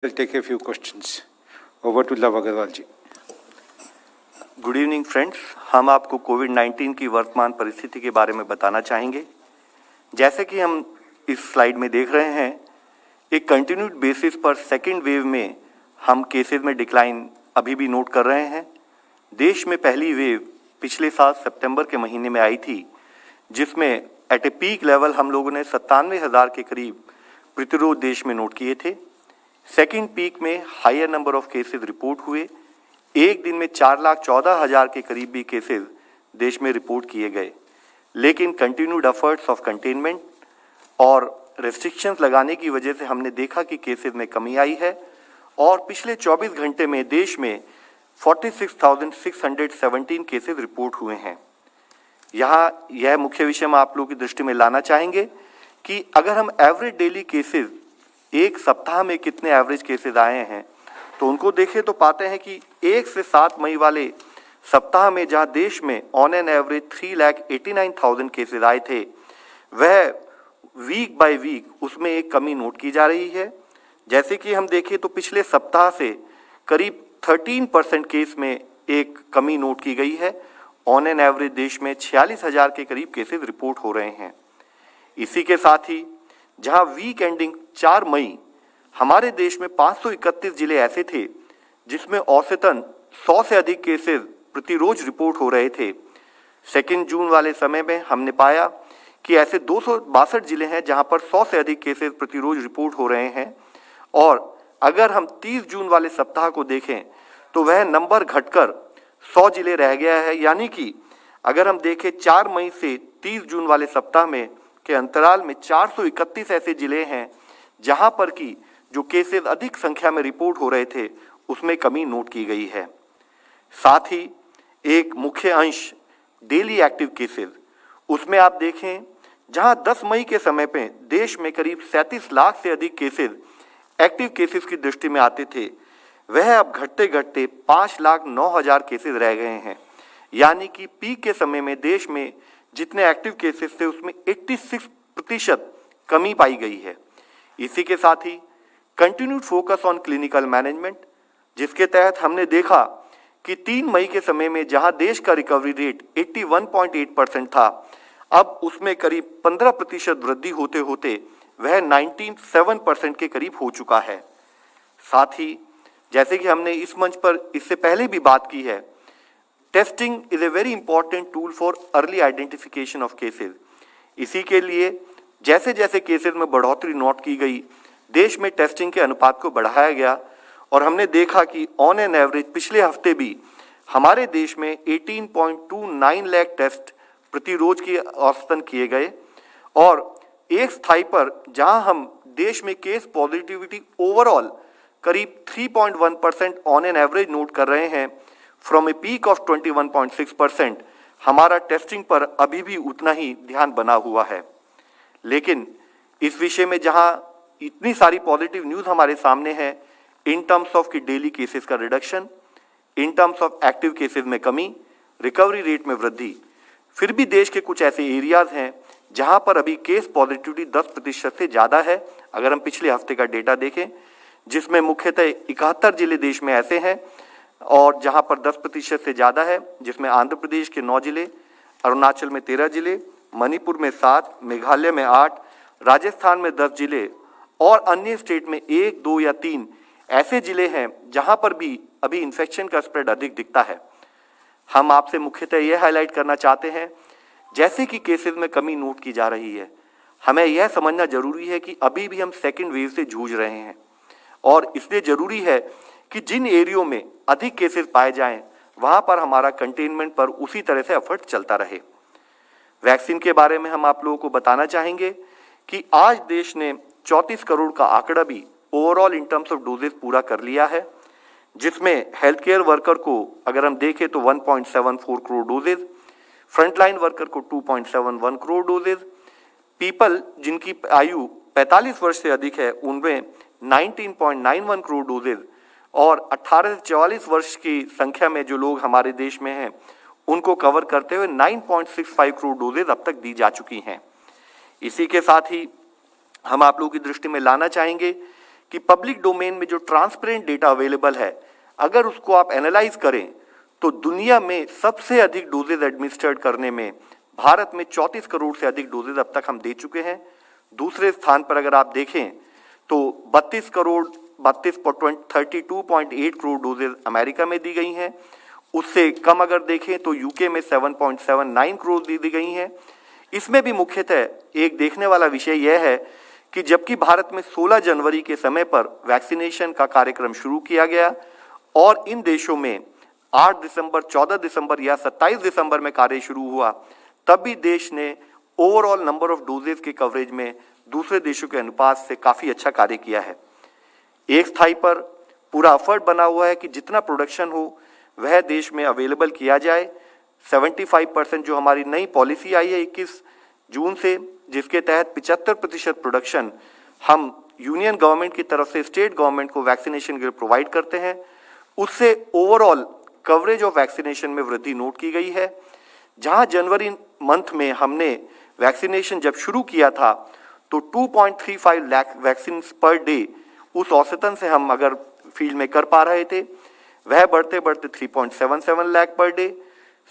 We'll take a few questions. Over to Love Agarwal ji. Good evening friends, हम आपको कोविड-19 की वर्तमान परिस्थिति के बारे में बताना चाहेंगे। जैसे कि हम इस स्लाइड में देख रहे हैं, एक कंटिन्यूड बेसिस पर सेकेंड वेव में हम केसेस में डिक्लाइन अभी भी नोट कर रहे हैं। देश में पहली वेव पिछले साल सितंबर के महीने में आई थी, जिसमें एट ए पीक लेवल हम लोगों ने 97,000 के करीब प्रतिरोध देश में नोट किए थे। सेकेंड पीक में higher number of cases report हुए। एक दिन में 4,14,000 के करीब भी केसेस देश में रिपोर्ट किए गए, लेकिन कंटिन्यूड एफर्ट्स ऑफ कंटेनमेंट और रेस्ट्रिक्शंस लगाने की वजह से हमने देखा कि केसेस में कमी आई है और पिछले 24 घंटे में देश में 46,617 केसेस रिपोर्ट हुए हैं। यहाँ यह मुख्य विषय हम आप लोगों की दृष्टि में लाना चाहेंगे कि अगर हम एवरेज डेली केसेस एक सप्ताह में कितने एवरेज केसेस आए हैं तो उनको देखें तो पाते हैं कि 1 से 7 मई वाले सप्ताह में जहां देश में ऑन एन एवरेज 3,89,000 केसेस आए थे, वह वीक बाय वीक उसमें एक कमी नोट की जा रही है। जैसे कि हम देखें तो पिछले सप्ताह से करीब 13% केस में एक कमी नोट की गई है। ऑन एन एवरेज देश में 46,000 के करीब केसेस रिपोर्ट हो रहे हैं। इसी के साथ ही जहां वीक एंडिंग 4 मई हमारे देश में 531 जिले ऐसे थे जिसमें औसतन 100 से अधिक केसेस प्रतिरोज रिपोर्ट हो रहे थे। सेकेंड जून वाले समय में हमने पाया कि ऐसे 262 जिले हैं जहां पर 100 से अधिक केसेस प्रतिरोज रिपोर्ट हो रहे हैं। और अगर हम 30 जून वाले सप्ताह को देखें तो वह नंबर घटकर 100 जिले रह गया है। यानी कि अगर हम देखें 4 मई से 30 जून वाले सप्ताह में के अंतराल में 431 ऐसे जिले हैं जहां पर की जो केसेस अधिक संख्या में रिपोर्ट हो रहे थे उसमें कमी नोट की गई है। साथ ही एक मुख्य अंश डेली एक्टिव केसेस, उसमें आप देखें जहां 10 मई के समय पे देश में करीब 37 लाख से अधिक केसेस एक्टिव केसेस की दृष्टि में आते थे, वह अब घटते घटते 5,09,000 केसेस रह गए हैं। यानी कि पीक के समय में देश में जितने एक्टिव केसेस थे उसमें 86% कमी पाई गई है। इसी के साथ ही continued focus on clinical management, जिसके तहत हमने देखा कि 3 मई के समय में जहां देश का रिकवरी रेट 81.8% था, अब उसमें करीब 15% वृद्धि होते होते वह 97% के करीब हो चुका है। साथ ही जैसे कि हमने इस मंच पर इससे पहले भी बात की है, testing is a very important tool for early identification of cases. इसी के लिए जैसे जैसे केसेस में बढ़ोतरी नोट की गई, देश में टेस्टिंग के अनुपात को बढ़ाया गया और हमने देखा कि ऑन एन एवरेज पिछले हफ्ते भी हमारे देश में 18.29 लाख टेस्ट प्रतिरोज की औसतन किए गए। और एक स्थाई पर जहां हम देश में केस पॉजिटिविटी ओवरऑल करीब 3.1% ऑन एन एवरेज नोट कर रहे हैं, फ्रॉम ए पीक ऑफ 21.6%, हमारा टेस्टिंग पर अभी भी उतना ही ध्यान बना हुआ है। लेकिन इस विषय में जहां इतनी सारी पॉजिटिव न्यूज़ हमारे सामने है, इन टर्म्स ऑफ की डेली केसेस का reduction, in terms of active cases में कमी, रिकवरी रेट में वृद्धि, फिर भी देश के कुछ ऐसे एरियाज हैं जहां पर अभी केस पॉजिटिविटी 10% से ज़्यादा है। अगर हम पिछले हफ्ते का डेटा देखें, जिसमें मुख्यतः 71 जिले देश में ऐसे हैं और जहां पर 10% से ज़्यादा है, जिसमें आंध्र प्रदेश के 9 जिले, अरुणाचल में 13 जिले, मणिपुर में 7, मेघालय में 8, राजस्थान में 10 जिले और अन्य स्टेट में 1, 2 या 3 ऐसे जिले हैं जहां पर भी अभी इन्फेक्शन का स्प्रेड अधिक दिखता है। हम आपसे मुख्यतः यह हाईलाइट करना चाहते हैं, जैसे कि केसेस में कमी नोट की जा रही है, हमें यह समझना जरूरी है कि अभी भी हम सेकेंड वेव से जूझ रहे हैं और इसलिए जरूरी है कि जिन एरियो में अधिक केसेस पाए जाएं वहां पर हमारा कंटेनमेंट पर उसी तरह से एफर्ट चलता रहे। वैक्सीन के बारे में हम आप लोगों को बताना चाहेंगे कि आज देश ने 34 करोड़ का आंकड़ा भी overall in terms of doses पूरा कर लिया है, जिसमें हेल्थ केयर वर्कर को अगर हम देखें तो 1.74 करोड़ डोजेस, फ्रंटलाइन वर्कर को 2.71 करोड़ डोजेस, पीपल जिनकी आयु 45 वर्ष से अधिक है उनमें 19.91 करोड़ डोजेस और 18 से 44 वर्ष की संख्या में जो लोग हमारे देश में हैं उनको कवर करते हुए 9.65 करोड़ डोजेस अब तक दी जा चुकी हैं। इसी के साथ ही हम आप लोगों की दृष्टि में लाना चाहेंगे कि पब्लिक डोमेन में जो ट्रांसपेरेंट डेटा अवेलेबल है, अगर उसको आप एनालाइज करें तो दुनिया में सबसे अधिक डोजेज एडमिनिस्ट्रेट करने में भारत में 34 करोड़ से अधिक डोजेज अब तक हम दे चुके हैं। दूसरे स्थान पर अगर आप देखें तो 32 32.8 करोड़ डोजेज अमेरिका में दी गई हैं। उससे कम अगर देखें तो यूके में 7.79 करोड़ दी गई हैं। इसमें भी मुख्यतः एक देखने वाला विषय यह है कि जबकि भारत में 16 जनवरी के समय पर वैक्सीनेशन का कार्यक्रम शुरू किया गया और इन देशों में 8 दिसंबर, 14 दिसंबर या 27 दिसंबर में कार्य शुरू हुआ, तब भी देश ने ओवरऑल नंबर ऑफ डोजेज के कवरेज में दूसरे देशों के अनुपात से काफी अच्छा कार्य किया है। एक स्थाई पर पूरा एफर्ट बना हुआ है कि जितना प्रोडक्शन हो वह देश में अवेलेबल किया जाए। 75% जो हमारी नई पॉलिसी आई है 21 जून से, जिसके तहत 75% प्रोडक्शन हम यूनियन गवर्नमेंट की तरफ से स्टेट गवर्नमेंट को वैक्सीनेशन के लिए प्रोवाइड करते हैं, उससे ओवरऑल कवरेज ऑफ वैक्सीनेशन में वृद्धि नोट की गई है। जहां जनवरी मंथ में हमने वैक्सीनेशन जब शुरू किया था तो 2.35 लाख वैक्सीन पर डे उस औसतन से हम अगर फील्ड में कर पा रहे थे, वह बढ़ते बढ़ते 3.77 लाख पर डे,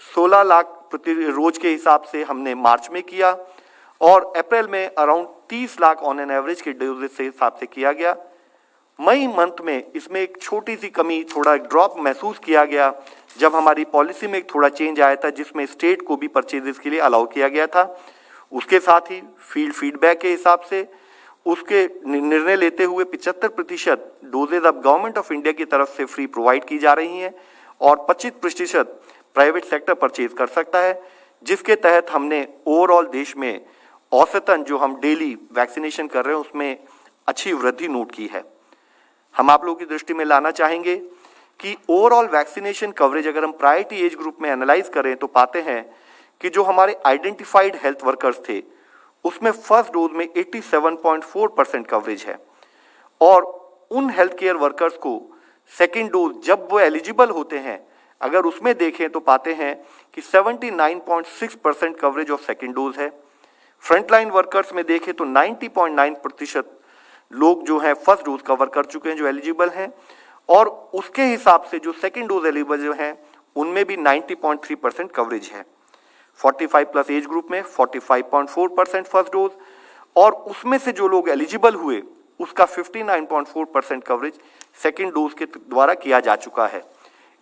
16 लाख प्रति रोज के हिसाब से हमने मार्च में किया और अप्रैल में around 30 lakh on an average के डोजेज से हिसाब से किया गया। मई मंथ में इसमें एक छोटी सी कमी, थोड़ा ड्रॉप महसूस किया गया जब हमारी पॉलिसी में थोड़ा चेंज आया था, जिसमें स्टेट को भी परचेजेस के लिए अलाउ किया गया था। उसके साथ ही फील्ड फीडबैक के हिसाब से उसके निर्णय लेते हुए 75% डोजेज अब गवर्नमेंट ऑफ इंडिया की तरफ से फ्री प्रोवाइड की जा रही हैं और 25% प्राइवेट सेक्टर परचेज कर सकता है, जिसके तहत हमने ओवरऑल देश में औसतन जो हम डेली वैक्सीनेशन कर रहे हैं उसमें अच्छी वृद्धि नोट की है। हम आप लोगों की दृष्टि में लाना चाहेंगे कि ओवरऑल वैक्सीनेशन कवरेज अगर हम प्रायोरिटी एज ग्रुप में एनालाइज करें तो पाते हैं कि जो हमारे आइडेंटिफाइड हेल्थ वर्कर्स थे उसमें फर्स्ट डोज में 87.4% कवरेज है और उन हेल्थ केयर वर्कर्स को सेकेंड डोज जब वो एलिजिबल होते हैं अगर उसमें देखें तो पाते हैं कि 79.6% कवरेज ऑफ सेकेंड डोज है। फ्रंटलाइन वर्कर्स में देखें तो 90.9% लोग जो हैं फर्स्ट डोज कवर कर चुके हैं जो एलिजिबल हैं और उसके हिसाब से जो सेकेंड डोज एलिजिबल हैं उनमें भी 90.3% कवरेज है। 45 प्लस एज ग्रुप में 45.4% फर्स्ट डोज और उसमें से जो लोग एलिजिबल हुए उसका 59.4% कवरेज सेकेंड डोज के द्वारा किया जा चुका है।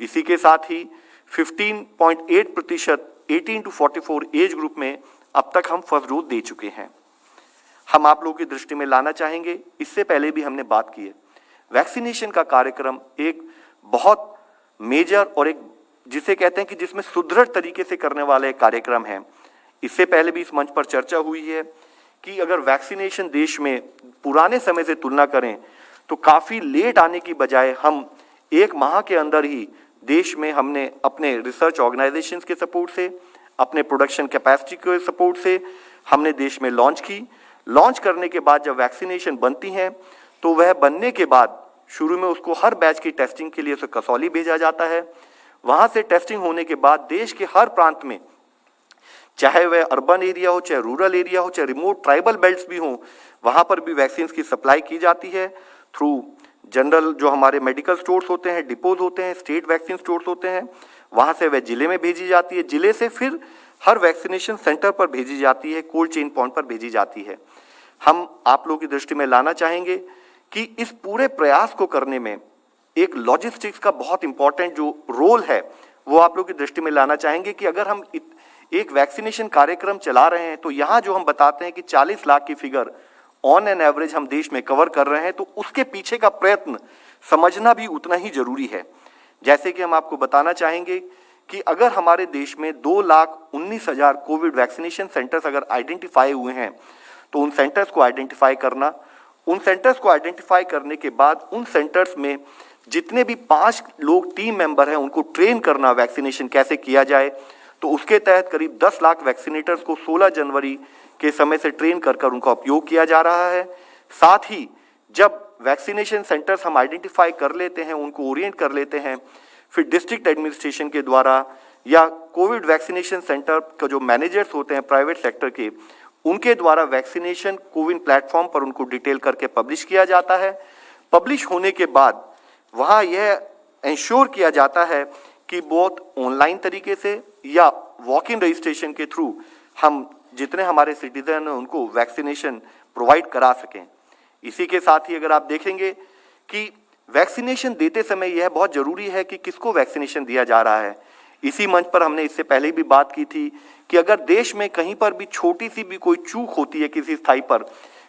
इसी के साथ ही 15.8% 18 टू 44 एज ग्रुप में अब तक हम फर्स्ट डोज दे चुके हैं। हम आप लोगों की दृष्टि में लाना चाहेंगे, इससे पहले भी हमने बात की है, वैक्सीनेशन का कार्यक्रम एक बहुत मेजर और एक जिसे कहते हैं कि जिसमें सुदृढ़ तरीके से करने वाला एक कार्यक्रम है। इससे पहले भी इस मंच पर चर्चा हुई है कि अगर वैक्सीनेशन देश में पुराने समय से तुलना करें तो काफ़ी लेट आने की बजाय हम 1 माह के अंदर ही देश में हमने अपने रिसर्च ऑर्गेनाइजेशंस के सपोर्ट से, अपने प्रोडक्शन कैपेसिटी के सपोर्ट से हमने देश में लॉन्च की। लॉन्च करने के बाद जब वैक्सीनेशन बनती हैं तो वह बनने के बाद शुरू में उसको हर बैच की टेस्टिंग के लिए उसे कसौली भेजा जाता है। वहां से टेस्टिंग होने के बाद देश के हर प्रांत में, चाहे वह अर्बन एरिया हो, चाहे रूरल एरिया हो, चाहे रिमोट ट्राइबल बेल्ट्स भी हों, वहां पर भी वैक्सीन की सप्लाई की जाती है थ्रू जनरल जो हमारे मेडिकल स्टोर्स होते हैं, डिपोज होते हैं, स्टेट वैक्सीन स्टोर्स होते हैं। वहां से वह जिले में भेजी जाती है, जिले से फिर हर वैक्सीनेशन सेंटर पर भेजी जाती है, कोल्ड चेन पॉइंट पर भेजी जाती है। हम आप लोगों की दृष्टि में लाना चाहेंगे कि इस पूरे प्रयास को करने में एक लॉजिस्टिक्स का बहुत इंपॉर्टेंट जो रोल है वो आप लोगों की दृष्टि में लाना चाहेंगे कि अगर हम एक वैक्सीनेशन कार्यक्रम चला रहे हैं तो यहाँ जो हम बताते हैं कि 40 लाख की फिगर ऑन एन एवरेज हम देश में कवर कर रहे हैं, तो उसके पीछे का प्रयत्न समझना भी उतना ही जरूरी है। जैसे कि हम आपको बताना चाहेंगे कि अगर हमारे देश में 2,19,000 कोविड वैक्सीनेशन सेंटर्स अगर आइडेंटिफाई हुए हैं तो उन सेंटर्स को आइडेंटिफाई करना, उन सेंटर्स को आइडेंटिफाई करने के बाद उन सेंटर्स में जितने भी 5 लोग टीम मेंबर हैं उनको ट्रेन करना वैक्सीनेशन कैसे किया जाए, तो उसके तहत करीब 10 लाख वैक्सीनेटर्स को 16 जनवरी के समय से ट्रेन कर उनका उपयोग किया जा रहा है। साथ ही जब वैक्सीनेशन सेंटर्स हम आइडेंटिफाई कर लेते हैं, उनको ओरिएंट कर लेते हैं, फिर डिस्ट्रिक्ट एडमिनिस्ट्रेशन के द्वारा या कोविड वैक्सीनेशन सेंटर का जो मैनेजर्स होते हैं प्राइवेट सेक्टर के, उनके द्वारा वैक्सीनेशन कोविन प्लेटफॉर्म पर उनको डिटेल करके पब्लिश किया जाता है। पब्लिश होने के बाद वहाँ यह इंश्योर किया जाता है कि बहुत ऑनलाइन तरीके से या वॉक इन रजिस्ट्रेशन के थ्रू हम जितने हमारे सिटीजन हैं उनको वैक्सीनेशन प्रोवाइड करा सकें। इसी के साथ ही अगर आप देखेंगे कि वैक्सीनेशन देते समय यह बहुत जरूरी है कि किसको वैक्सीनेशन दिया जा रहा है। इसी मंच पर हमने इससे पहले भी बात की थी कि अगर देश में कहीं पर भी छोटी सी भी कोई चूक होती है किसी स्थाई पर,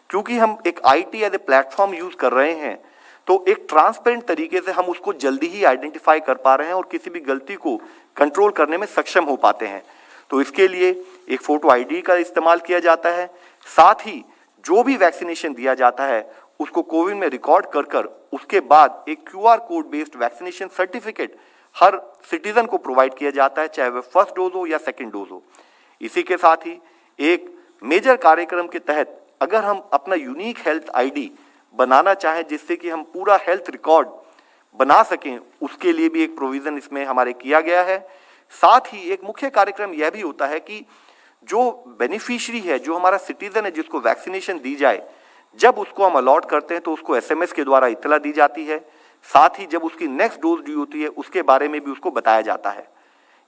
क्योंकि हम एक IT as a platform use कर रहे हैं, तो एक ट्रांसपेरेंट तरीके से हम उसको जल्दी ही आइडेंटिफाई कर पा रहे हैं और किसी भी गलती को कंट्रोल करने में सक्षम हो पाते हैं। तो इसके लिए एक फोटो आईडी का इस्तेमाल किया जाता है। साथ ही जो भी वैक्सीनेशन दिया जाता है उसको कोविन में रिकॉर्ड कर उसके बाद एक QR code based vaccination certificate हर सिटीजन को प्रोवाइड किया जाता है, चाहे वह फर्स्ट डोज हो या सेकेंड डोज हो। इसी के साथ ही एक मेजर कार्यक्रम के तहत अगर हम अपना यूनिक हेल्थ आईडी बनाना चाहें जिससे कि हम पूरा हेल्थ रिकॉर्ड बना सकें, उसके लिए भी एक प्रोविजन इसमें हमारे किया गया है। साथ ही एक मुख्य कार्यक्रम यह भी होता है कि जो बेनिफिशियरी है, जो हमारा सिटीजन है जिसको वैक्सीनेशन दी जाए, जब उसको हम अलॉट करते हैं तो उसको एसएमएस के द्वारा इत्तला दी जाती है। साथ ही जब उसकी नेक्स्ट डोज ड्यू होती है उसके बारे में भी उसको बताया जाता है।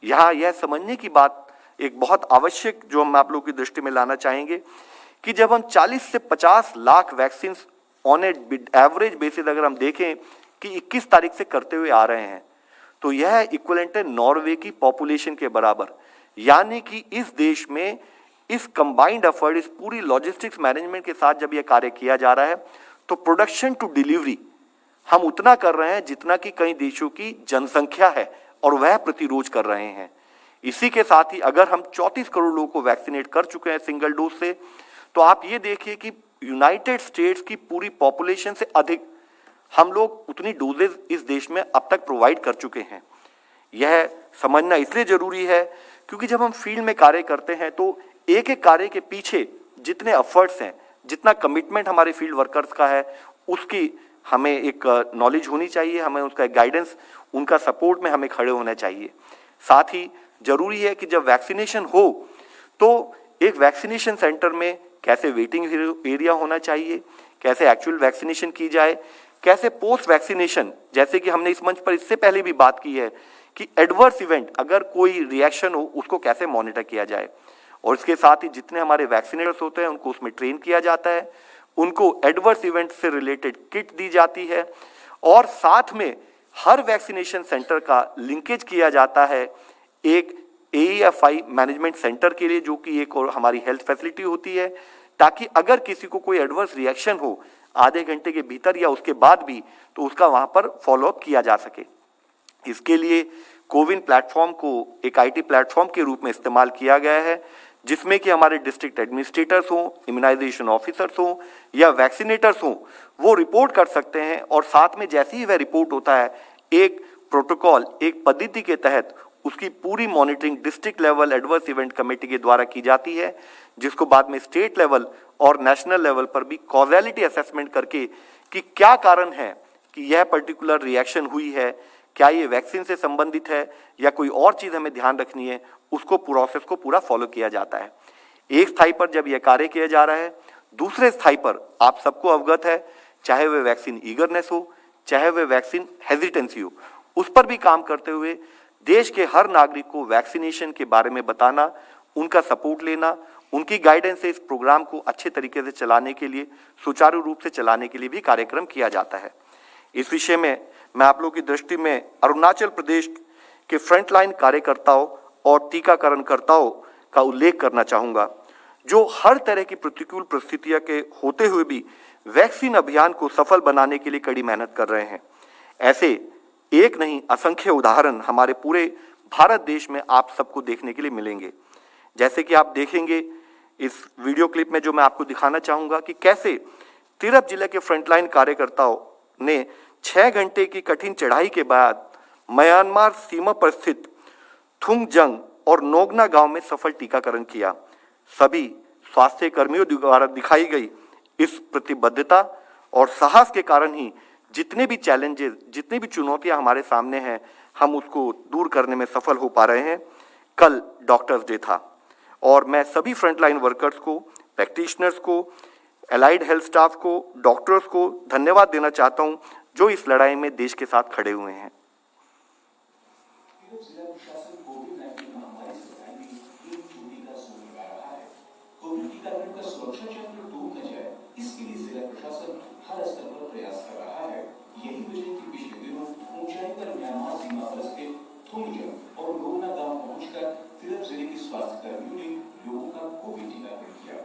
यहाँ यह समझने की बात एक बहुत आवश्यक जो हम आप लोगों की दृष्टि में लाना चाहेंगे कि जब हम 40 से 50 lakh vaccine on average basis अगर हम देखें कि 21 तारीख से करते हुए आ रहे हैं, तो यह इक्विवेलेंट है नॉर्वे की पॉपुलेशन के बराबर। यानी कि इस देश में इस कंबाइंड एफर्ट, इस पूरी लॉजिस्टिक्स मैनेजमेंट के साथ जब यह कार्य किया जा रहा है तो प्रोडक्शन टू डिलीवरी हम उतना कर रहे हैं जितना कि कई देशों की जनसंख्या है और वह प्रतिरोध कर रहे हैं। इसी के साथ ही अगर हम 34 करोड़ लोगों को वैक्सीनेट कर चुके हैं सिंगल डोज से, तो आप ये देखिए कि यूनाइटेड स्टेट्स की पूरी पॉपुलेशन से अधिक हम लोग उतनी डोजेज इस देश में अब तक प्रोवाइड कर चुके हैं। यह समझना इसलिए जरूरी है क्योंकि जब हम फील्ड में कार्य करते हैं तो एक एक कार्य के पीछे जितने एफर्ट्स हैं, जितना कमिटमेंट हमारे फील्ड वर्कर्स का है, उसकी हमें एक नॉलेज होनी चाहिए, हमें उसका एक गाइडेंस, उनका सपोर्ट में हमें खड़े होना चाहिए। साथ ही जरूरी है कि जब वैक्सीनेशन हो तो एक वैक्सीनेशन सेंटर में कैसे वेटिंग एरिया होना चाहिए, कैसे एक्चुअल वैक्सीनेशन की जाए, कैसे पोस्ट वैक्सीनेशन, जैसे कि हमने इस मंच पर इससे पहले भी बात की है कि एडवर्स इवेंट अगर कोई रिएक्शन हो उसको कैसे मॉनिटर किया जाए। और इसके साथ ही जितने हमारे वैक्सीनेटर्स होते हैं उनको उसमें ट्रेन किया जाता है, उनको एडवर्स इवेंट से रिलेटेड किट दी जाती है और साथ में हर वैक्सीनेशन सेंटर का लिंकेज किया जाता है एक AEFI मैनेजमेंट सेंटर के लिए, जो कि एक और हमारी हेल्थ फैसिलिटी होती है, ताकि अगर किसी को कोई एडवर्स रिएक्शन हो आधे घंटे के भीतर या उसके बाद भी, तो उसका वहां पर फॉलोअप किया जा सके। इसके लिए कोविन प्लेटफॉर्म को एक IT प्लेटफॉर्म के रूप में इस्तेमाल किया गया है, जिसमें कि हमारे डिस्ट्रिक्ट एडमिनिस्ट्रेटर्स हों, इम्यूनाइजेशन ऑफिसर्स हों या वैक्सीनेटर्स हों, वो रिपोर्ट कर सकते हैं और साथ में जैसे ही वह रिपोर्ट होता है एक प्रोटोकॉल, एक पद्धति के तहत उसकी पूरी monitoring district level adverse event committee के द्वारा की जाती है, जिसको बाद में स्टेट लेवल और नेशनल लेवल पर भी कॉजेलिटी असेसमेंट करके कि क्या कारण है कि यह पर्टिकुलर रिएक्शन हुई है, क्या ये वैक्सीन से संबंधित है या कोई और चीज हमें ध्यान रखनी है, उसको प्रोसेस को पूरा फॉलो किया जाता है। एक स्थाई पर जब यह कार्य किया जा रहा है, दूसरे स्थाई पर आप सबको अवगत है, चाहे वह वैक्सीन ईगरनेस हो, चाहे वह वैक्सीन हेजिटेंसी हो, उस पर भी काम करते हुए देश के हर नागरिक को वैक्सीनेशन के बारे में बताना, उनका सपोर्ट लेना, उनकी गाइडेंस से इस प्रोग्राम को अच्छे तरीके से चलाने के लिए, सुचारू रूप से चलाने के लिए भी कार्यक्रम किया जाता है। इस विषय में मैं आप लोगों की दृष्टि में अरुणाचल प्रदेश के फ्रंटलाइन कार्यकर्ताओं और टीकाकरणकर्ताओं का उल्लेख करना चाहूंगा, जो हर तरह की प्रतिकूल परिस्थितियों के होते हुए भी वैक्सीन अभियान को सफल बनाने के लिए कड़ी मेहनत कर रहे हैं। ऐसे एक नहीं असंख्य उदाहरण हमारे पूरे भारत देश में आप सबको देखने के लिए मिलेंगे। जैसे कि आप देखेंगे इस वीडियो क्लिप में, जो मैं आपको दिखाना चाहूंगा कि कैसे तिरप जिले के फ्रंटलाइन कार्यकर्ताओं ने 6 घंटे की कठिन चढ़ाई के बाद म्यांमार सीमा पर स्थित थुंगजंग और नोगना गांव में सफल टीकाकरण किया। सभी स्वास्थ्य कर्मियों द्वारा दिखाई गई इस प्रतिबद्धता और साहस के कारण ही जितने भी चैलेंजेस, जितनी भी चुनौतियां हमारे सामने हैं, हम उसको दूर करने में सफल हो पा रहे हैं। कल डॉक्टर्स डे था और मैं सभी फ्रंटलाइन वर्कर्स को, प्रैक्टिशनर्स को, एलाइड हेल्थ स्टाफ को, डॉक्टर्स को धन्यवाद देना चाहता हूं जो इस लड़ाई में देश के साथ खड़े हुए हैं। जिला प्रशासन कोविड-19 महामारी से लड़ाई में एक चोटी का जोर लगा रहा है। कोविड टीकाकरण का सुरक्षा चक्र टूट न जाए, इसके लिए जिला प्रशासन हर स्तर पर प्रयास कर रहा है। यही वजह है कि पिछले दिनों ऊंचाई पर म्यांमार सीमा पर स्थित थोंगजम और लोगना गांव पहुंचकर तिरप जिले के स्वास्थ्य कर्मियों ने लोगों का कोविड टीकाकरण किया।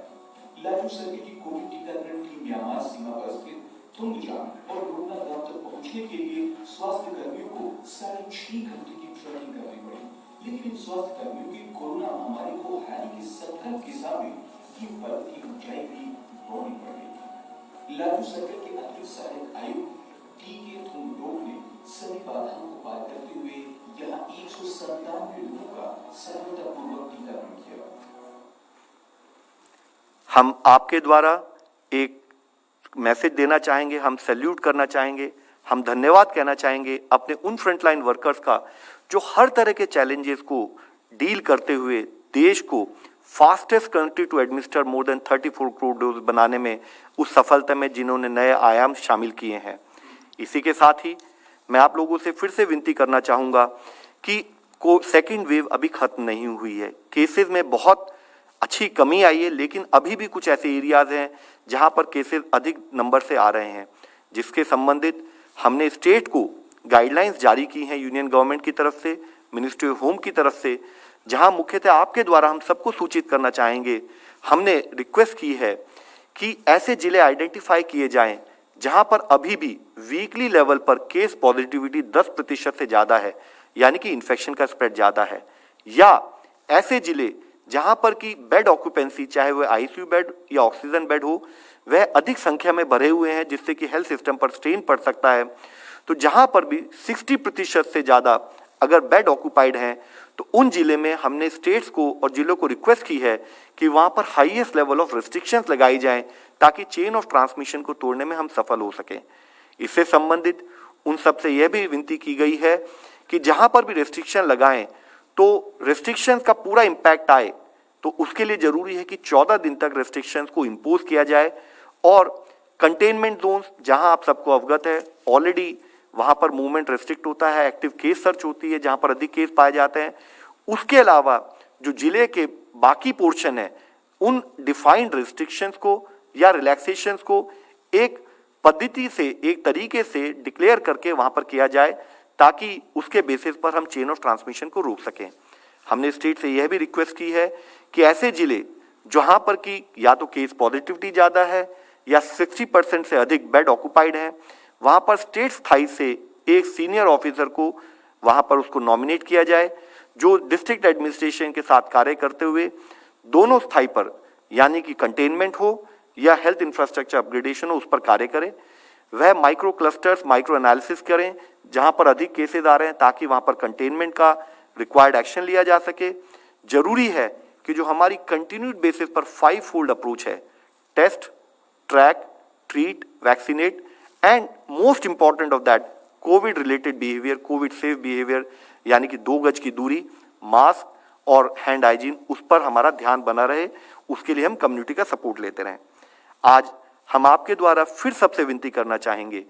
लाजू सर्किल की कोविड टीकाकरण टीम म्यांमार सीमा पर स्थित थोंगजम और लोगना गांव तक पहुंचने के लिए स्वास्थ्य कर्मियों को 6.5 घंटे की ट्रेनिंग करनी पड़ी, लेकिन इन स्वास्थ्य कर्मियों की कोरोना महामारी को हराने की संकल्प के सामने ये पर्वत की ऊंचाई भी बढ़नी पड़ गई। लाजू सर्किल के अतिरिक्त सहायक आयुक्त टीके थोंगडोक ने सभी बाधाओं को पार करते हुए यहाँ 197 लोगों का सफलतापूर्वक टीकाकरण किया। हम आपके द्वारा एक मैसेज देना चाहेंगे, हम सैल्यूट करना चाहेंगे, हम धन्यवाद कहना चाहेंगे अपने उन फ्रंटलाइन वर्कर्स का जो हर तरह के चैलेंजेस को डील करते हुए देश को fastest country to administer more than 34 crore dose बनाने में उस सफलता में जिन्होंने नए आयाम शामिल किए हैं। इसी के साथ ही मैं आप लोगों से फिर से विनती करना चाहूँगा कि सेकेंड वेव अभी खत्म नहीं हुई है। केसेस में बहुत अच्छी कमी आई है, लेकिन अभी भी कुछ ऐसे एरियाज हैं जहाँ पर केसेस अधिक नंबर से आ रहे हैं, जिसके संबंधित हमने स्टेट को गाइडलाइंस जारी की हैं यूनियन गवर्नमेंट की तरफ से, मिनिस्ट्री ऑफ होम की तरफ से, जहां मुख्यतः आपके द्वारा हम सबको सूचित करना चाहेंगे। हमने रिक्वेस्ट की है कि ऐसे जिले आइडेंटिफाई किए जाएं जहां पर अभी भी वीकली लेवल पर केस पॉजिटिविटी 10% से ज़्यादा है, यानी कि इन्फेक्शन का स्प्रेड ज़्यादा है, या ऐसे जिले जहां पर कि बेड ऑक्यूपेंसी, चाहे वह आईसीयू बेड या ऑक्सीजन बेड हो, वह अधिक संख्या में भरे हुए हैं, जिससे कि हेल्थ सिस्टम पर स्ट्रेन पड़ सकता है। तो जहां पर भी 60% से ज़्यादा अगर बेड ऑक्यूपाइड हैं, तो उन जिले में हमने स्टेट्स को और जिलों को रिक्वेस्ट की है कि वहां पर हाईएस्ट लेवल ऑफ रिस्ट्रिक्शंस लगाई जाएं, ताकि चेन ऑफ ट्रांसमिशन को तोड़ने में हम सफल हो सकें। इससे संबंधित उन सबसे यह भी विनती की गई है कि जहां पर भी रिस्ट्रिक्शन लगाएं तो रिस्ट्रिक्शंस का पूरा इम्पैक्ट आए, तो उसके लिए जरूरी है कि 14 दिन तक रिस्ट्रिक्शंस को इम्पोज किया जाए। और कंटेनमेंट जोन्स, जहां आप सबको अवगत है ऑलरेडी, वहां पर मूवमेंट रिस्ट्रिक्ट होता है, एक्टिव केस सर्च होती है जहां पर अधिक केस पाए जाते हैं। उसके अलावा जो जिले के बाकी पोर्शन है, उन डिफाइंड रिस्ट्रिक्शंस को या रिलैक्सेशंस को एक पद्धति से, एक तरीके से डिक्लेयर करके वहां पर किया जाए, ताकि उसके बेसिस पर हम चेन ऑफ ट्रांसमिशन को रोक सकें। हमने स्टेट से यह भी रिक्वेस्ट की है कि ऐसे जिले जहां पर कि या तो केस पॉजिटिविटी ज़्यादा है या 60% से अधिक बेड ऑक्यूपाइड है, वहां पर स्टेट स्थाई से एक सीनियर ऑफिसर को वहां पर उसको नॉमिनेट किया जाए, जो डिस्ट्रिक्ट एडमिनिस्ट्रेशन के साथ कार्य करते हुए दोनों स्थाई पर, यानी कि कंटेनमेंट हो या हेल्थ इंफ्रास्ट्रक्चर अपग्रेडेशन हो, उस पर कार्य करें। वह माइक्रो क्लस्टर्स, माइक्रो एनालिसिस करें जहां पर अधिक केसेस आ रहे हैं, ताकि वहां पर कंटेनमेंट का रिक्वायर्ड एक्शन लिया जा सके। जरूरी है कि जो हमारी कंटिन्यूड बेसिस पर 5 फोल्ड अप्रोच है, test, track, treat, vaccinate and most important of that COVID related behaviour, COVID safe behaviour, यानी कि 2 गज की दूरी, मास्क और हैंड हाइजीन, उस पर हमारा ध्यान बना रहे। उसके लिए हम कम्युनिटी का सपोर्ट लेते रहें। आज हम आपके द्वारा फिर सबसे विनती करना चाहेंगे,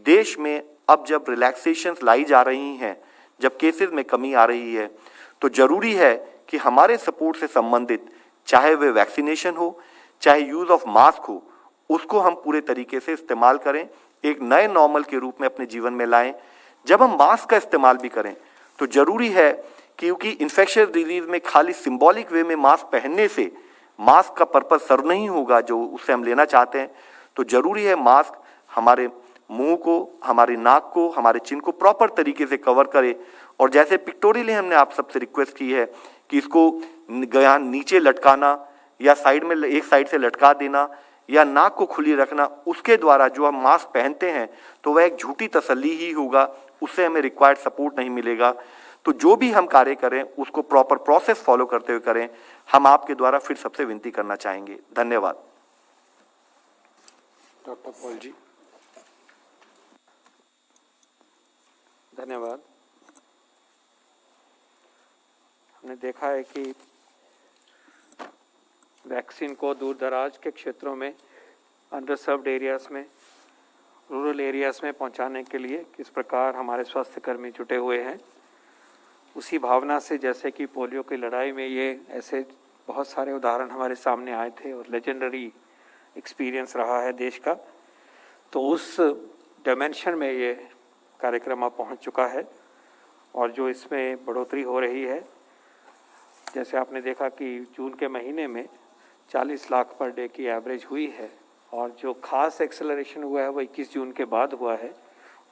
देश में अब जब रिलैक्सेशंस लाई जा रही हैं, जब केसेस में कमी आ रही है, तो जरूरी है कि हमारे सपोर्ट से संबंधित, चाहे वह वैक्सीनेशन हो, चाहे यूज ऑफ मास्क हो, उसको हम पूरे तरीके से इस्तेमाल करें, एक नए नॉर्मल के रूप में अपने जीवन में लाएं। जब हम मास्क का इस्तेमाल भी करें तो जरूरी है, क्योंकि इन्फेक्शियस डिजीज में खाली सिंबॉलिक वे में मास्क पहनने से मास्क का पर्पस सर्व नहीं होगा जो उससे हम लेना चाहते हैं। तो जरूरी है मास्क हमारे मुंह को, हमारी नाक को, हमारे चिन को प्रॉपर तरीके से कवर करे। और जैसे पिक्टोरियली हमने आप सबसे रिक्वेस्ट की है कि इसको गया नीचे लटकाना या साइड में एक साइड से लटका देना या नाक को खुली रखना, उसके द्वारा जो हम मास्क पहनते हैं तो वह एक झूठी तसल्ली ही होगा, उससे हमें रिक्वायर्ड सपोर्ट नहीं मिलेगा। तो जो भी हम कार्य करें उसको प्रॉपर प्रोसेस फॉलो करते हुए करें, हम आपके द्वारा फिर सबसे विनती करना चाहेंगे। धन्यवाद। डॉक्टर पॉल जी। धन्यवाद। हमने देखा है कि वैक्सीन को दूर दराज के क्षेत्रों में अंडरसर्व्ड एरियाज़ में, रूरल एरियाज़ में पहुंचाने के लिए किस प्रकार हमारे स्वास्थ्यकर्मी जुटे हुए हैं। उसी भावना से जैसे कि पोलियो की लड़ाई में ये ऐसे बहुत सारे उदाहरण हमारे सामने आए थे और लेजेंडरी एक्सपीरियंस रहा है देश का, तो उस डायमेंशन में ये कार्यक्रम अब पहुंच चुका है। और जो इसमें बढ़ोतरी हो रही है, जैसे आपने देखा कि जून के महीने में 40 लाख पर डे की एवरेज हुई है, और जो खास एक्सेलरेशन हुआ है वो 21 जून के बाद हुआ है।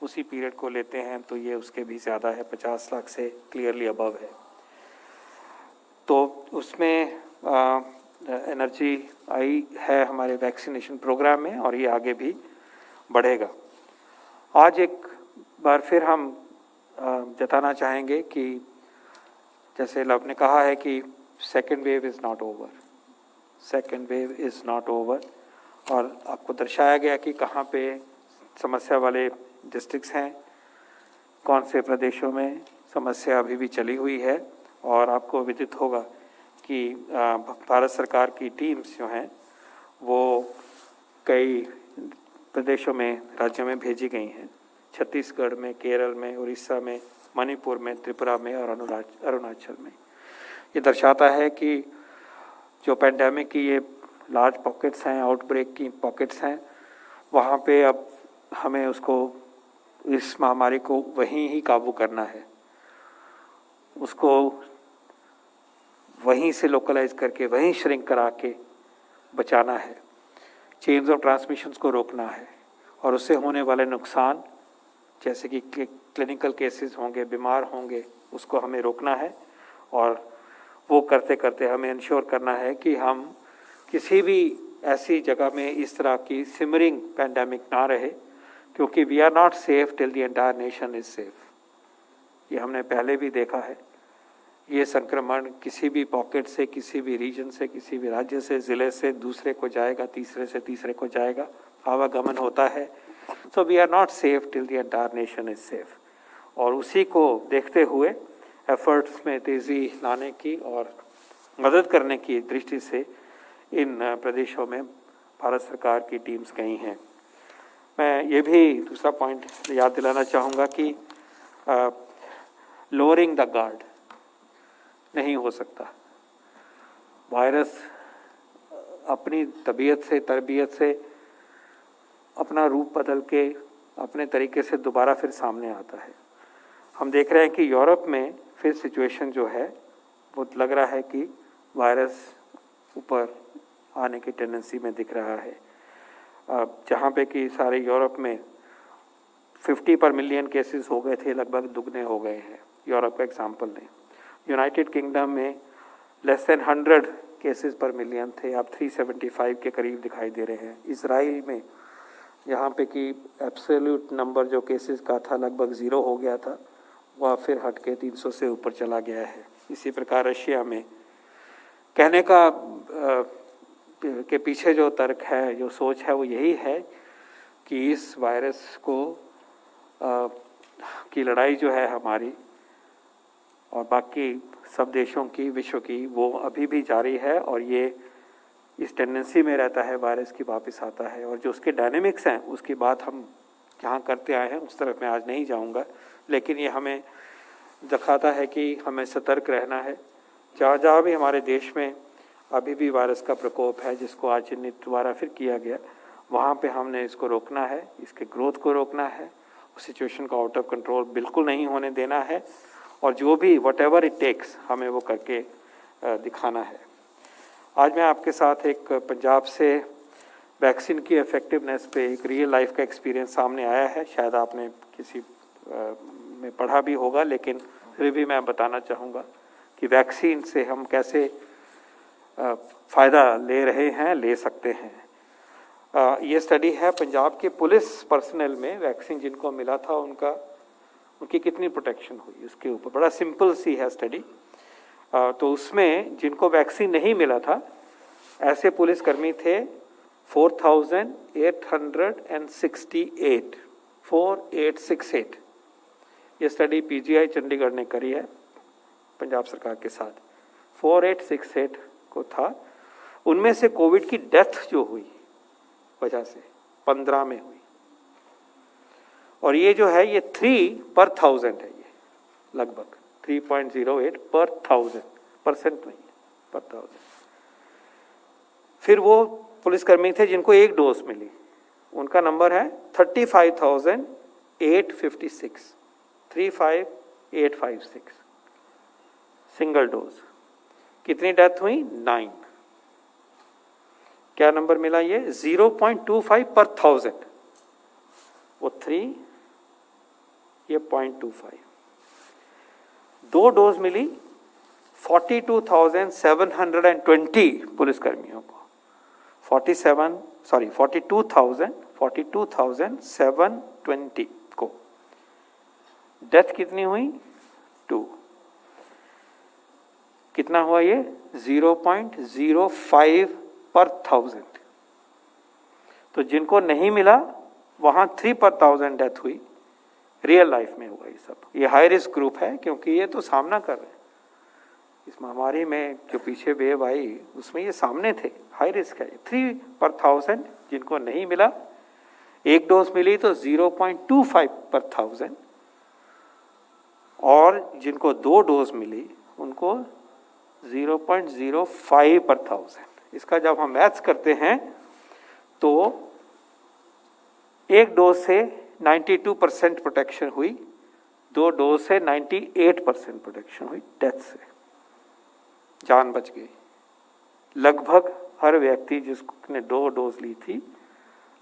उसी पीरियड को लेते हैं तो ये उसके भी ज़्यादा है, 50 लाख से क्लियरली अबव है। तो उसमें एनर्जी आई है हमारे वैक्सीनेशन प्रोग्राम में, और ये आगे भी बढ़ेगा। आज एक बार फिर हम जताना चाहेंगे कि जैसे आपने कहा है कि second wave is not over, second wave is not over, और आपको दर्शाया गया कि कहाँ पे समस्या वाले डिस्ट्रिक्ट्स हैं, कौन से प्रदेशों में समस्या अभी भी चली हुई है। और आपको विदित होगा कि भारत सरकार की टीम्स जो हैं वो कई प्रदेशों में, राज्यों में भेजी गई हैं। छत्तीसगढ़ में, केरल में, उड़ीसा में, मणिपुर में, त्रिपुरा में और अरुणाचल में। ये दर्शाता है कि जो पेंडेमिक की ये लार्ज पॉकेट्स हैं, आउटब्रेक की पॉकेट्स हैं, वहाँ पे अब हमें उसको, इस महामारी को वहीं ही काबू करना है, उसको वहीं से लोकलाइज करके, वहीं श्रिंक करा के बचाना है, चेन्स ऑफ ट्रांसमिशंस को रोकना है, और उससे होने वाले नुकसान जैसे कि क्लिनिकल केसेस होंगे, बीमार होंगे, उसको हमें रोकना है। और वो करते करते हमें इंश्योर करना है कि हम किसी भी ऐसी जगह में इस तरह की सिमरिंग पैंडेमिक ना रहे, क्योंकि we are not safe till the entire nation is safe. ये हमने पहले भी देखा है। ये संक्रमण किसी भी पॉकेट से, किसी भी रीजन से, किसी भी राज्य से, ज़िले से दूसरे को जाएगा, तीसरे से तीसरे को जाएगा, आवागमन होता है। So we are not safe till the entire nation is safe. और उसी को देखते हुए एफर्ट्स में तेज़ी लाने की और मदद करने की दृष्टि से इन प्रदेशों में भारत सरकार की टीम्स गई हैं। मैं ये भी दूसरा पॉइंट याद दिलाना चाहूँगा कि लोअरिंग द गार्ड नहीं हो सकता। वायरस अपनी तबीयत से, तरबियत से अपना रूप बदल के अपने तरीके से दोबारा फिर सामने आता है। हम देख रहे हैं कि यूरोप में फिर सिचुएशन जो है वो लग रहा है कि वायरस ऊपर आने की टेंडेंसी में दिख रहा है। जहाँ पे कि सारे यूरोप में 50 पर मिलियन केसेस हो गए थे, लगभग दुगने हो गए हैं। यूरोप का एग्जाम्पल लें, यूनाइटेड किंगडम में लेस देन 100 केसेस पर मिलियन थे, अब 375 के करीब दिखाई दे रहे हैं। इसराइल में यहाँ पे कि एब्सोल्यूट नंबर जो केसेस का था लगभग 0 हो गया था, वह फिर हट के 300 से ऊपर चला गया है। इसी प्रकार रशिया में, कहने का के पीछे जो तर्क है, जो सोच है, वो यही है कि इस वायरस को की लड़ाई जो है हमारी और बाकी सब देशों की, विश्व की, वो अभी भी जारी है, और ये इस टेंडेंसी में रहता है वायरस की वापस आता है। और जो उसके डायनेमिक्स हैं उसकी बात हम जहाँ करते आए हैं उस तरफ मैं आज नहीं जाऊँगा, लेकिन ये हमें दिखाता है कि हमें सतर्क रहना है। जहाँ जहाँ भी हमारे देश में अभी भी वायरस का प्रकोप है, जिसको आज चिन्हित दोबारा फिर किया गया, वहाँ पे हमने इसको रोकना है, इसके ग्रोथ को रोकना है, सिचुएशन को आउट ऑफ कंट्रोल बिल्कुल नहीं होने देना है, और जो भी वट एवर इट टेक्स हमें वो करके दिखाना है। आज मैं आपके साथ एक पंजाब से वैक्सीन की इफ़ेक्टिवनेस पे एक रियल लाइफ का एक्सपीरियंस सामने आया है। शायद आपने किसी में पढ़ा भी होगा, लेकिन फिर भी मैं बताना चाहूँगा कि वैक्सीन से हम कैसे फ़ायदा ले रहे हैं, ले सकते हैं। ये स्टडी है पंजाब के पुलिस पर्सनल में, वैक्सीन जिनको मिला था उनकी कितनी प्रोटेक्शन हुई, उसके ऊपर बड़ा सिंपल सी है स्टडी। तो उसमें जिनको वैक्सीन नहीं मिला था, ऐसे पुलिसकर्मी थे 4868। ये स्टडी पीजीआई चंडीगढ़ ने करी है पंजाब सरकार के साथ। 4868 को था। उनमें से कोविड की डेथ जो हुई वजह से 15 में हुई। और ये जो है ये 3/1000 है, ये लगभग 3.08 पर 1000, परसेंट नहीं है, पर 1000। फिर वो पुलिसकर्मी थे जिनको एक डोज मिली, उनका नंबर है 35,856, 35,856 सिंगल डोज। कितनी डेथ हुई? 9। क्या नंबर मिला? ये 0.25 पर 1000, वो 3, ये 0.25। 2 डोज मिली 42,720 पुलिसकर्मियों को, 42,720 को। डेथ कितनी हुई? 2। कितना हुआ ये? 0.05 पर 1000। तो जिनको नहीं मिला वहां 3/1000 डेथ हुई। रियल लाइफ में हुआ ये सब। ये हाई रिस्क ग्रुप है क्योंकि ये तो सामना कर रहे हैं इस महामारी में, जो पीछे वेव आई उसमें ये सामने थे। हाई रिस्क है। 3/1000 जिनको नहीं मिला, एक डोज मिली तो 0.25 पर 1000, और जिनको 2 डोज मिली उनको 0.05 पर 1000। इसका जब हम मैथ्स करते हैं तो एक डोज से 92% प्रोटेक्शन हुई, 2 डोज से 98% प्रोटेक्शन हुई, डेथ से जान बच गई। लगभग हर व्यक्ति जिसने 2 डोज ली थी,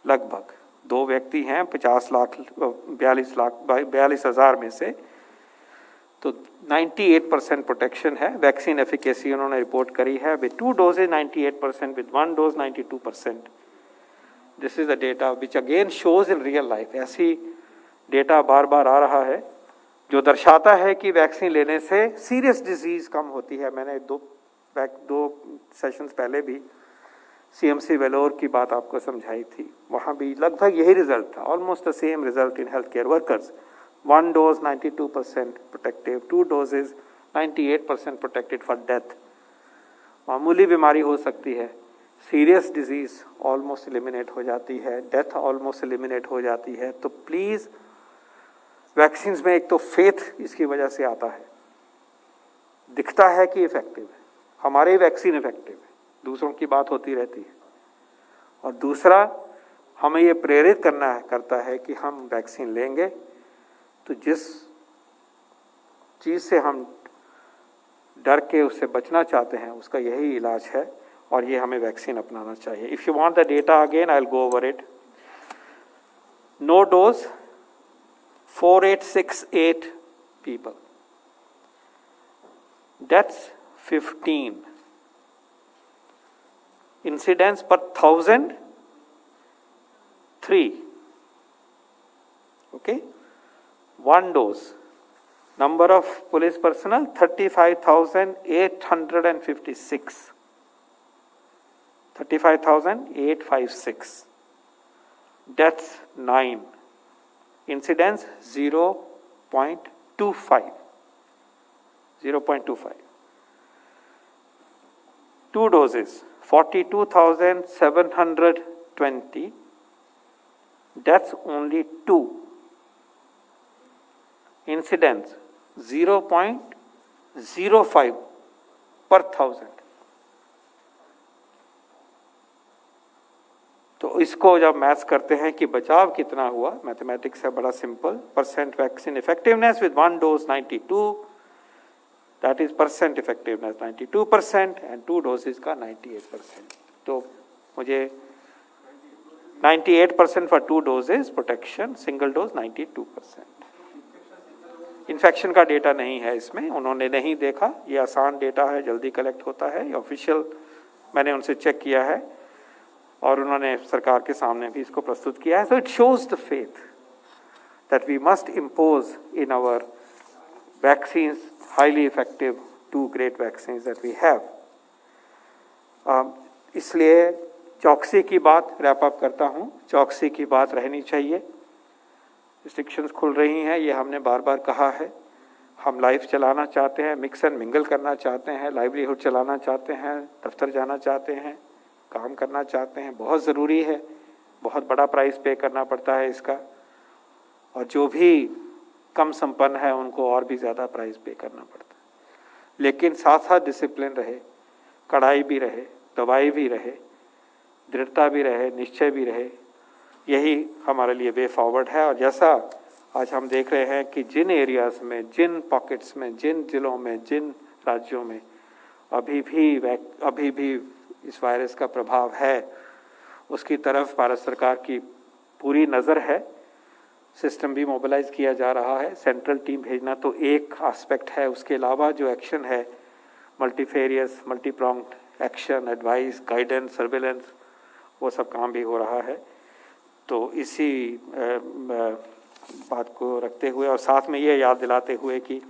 लगभग 2 व्यक्ति हैं 42,000 में से, तो 98% प्रोटेक्शन है। वैक्सीन एफिकेसी उन्होंने रिपोर्ट करी है with 2 doses 98%, with 1 dose 92%। This is the data which again shows in real life. ऐसी डेटा बार बार आ रहा है जो दर्शाता है कि वैक्सीन लेने से सीरियस डिजीज कम होती है। मैंने दो सेशंस पहले भी CMC वेलोर की बात आपको समझाई थी, वहाँ भी लगभग यही रिजल्ट था, almost the same result in health care workers. 1 dose 92% protective, 2 doses 98% protected for death. मामूली बीमारी हो सकती है, सीरियस डिजीज ऑलमोस्ट एलिमिनेट हो जाती है, डेथ ऑलमोस्ट एलिमिनेट हो जाती है। तो प्लीज वैक्सीन में एक तो फेथ इसकी वजह से आता है, दिखता है कि इफेक्टिव है, हमारे वैक्सीन इफेक्टिव है, दूसरों की बात होती रहती है। और दूसरा, हमें ये प्रेरित करता है कि हम वैक्सीन लेंगे तो जिस चीज़ से हम डर के उससे बचना चाहते हैं उसका यही इलाज है, और ये हमें वैक्सीन अपनाना चाहिए। If you want the data again I will go over it. No dose 4868 people, deaths 15, incidents per 1000 3, okay. 1 dose, number of police personnel 35,856, 35,856, deaths 9, incidence 0.25, 0.25. 2 doses 42,720, deaths only 2, incidence 0.05 per 1000। तो इसको जब maths करते हैं कि बचाव कितना हुआ, mathematics है बड़ा simple. Percent vaccine effectiveness with 1 dose 92, that is percent effectiveness 92%, and 2 doses का 98%। तो मुझे 98% for 2 doses protection, single dose 92%। Infection का डेटा नहीं है इसमें, उन्होंने नहीं देखा, ये आसान डेटा है, जल्दी कलेक्ट होता है, ये ऑफिशियल मैंने उनसे चेक किया है और उन्होंने सरकार के सामने भी इसको प्रस्तुत किया है। So it shows the faith that we must impose in our vaccines highly effective 2 great vaccines that we have. इसलिए चौकसी की बात रैप अप करता हूँ, चौकसी की बात रहनी चाहिए। रिस्ट्रिक्शंस खुल रही हैं, ये हमने बार बार कहा है। हम लाइफ चलाना चाहते हैं, मिक्स एंड मिंगल करना चाहते हैं, लाइवलीहुड चलाना चाहते हैं, दफ्तर जाना चाहते हैं, काम करना चाहते हैं, बहुत ज़रूरी है। बहुत बड़ा प्राइस पे करना पड़ता है इसका, और जो भी कम संपन्न है उनको और भी ज़्यादा प्राइस पे करना पड़ता है। लेकिन साथ साथ डिसिप्लिन रहे, कड़ाई भी रहे, दवाई भी रहे, दृढ़ता भी रहे, निश्चय भी रहे, यही हमारे लिए वे फॉरवर्ड है। और जैसा आज हम देख रहे हैं कि जिन एरियाज़ में, जिन पॉकेट्स में, जिन जिलों में, जिन राज्यों में अभी भी इस वायरस का प्रभाव है, उसकी तरफ भारत सरकार की पूरी नज़र है। सिस्टम भी मोबिलाइज किया जा रहा है। सेंट्रल टीम भेजना तो एक एस्पेक्ट है, उसके अलावा जो एक्शन है, multifarious, multipronged action, advice, guidance, surveillance, वो सब काम भी हो रहा है। तो इसी बात को रखते हुए और साथ में ये याद दिलाते हुए कि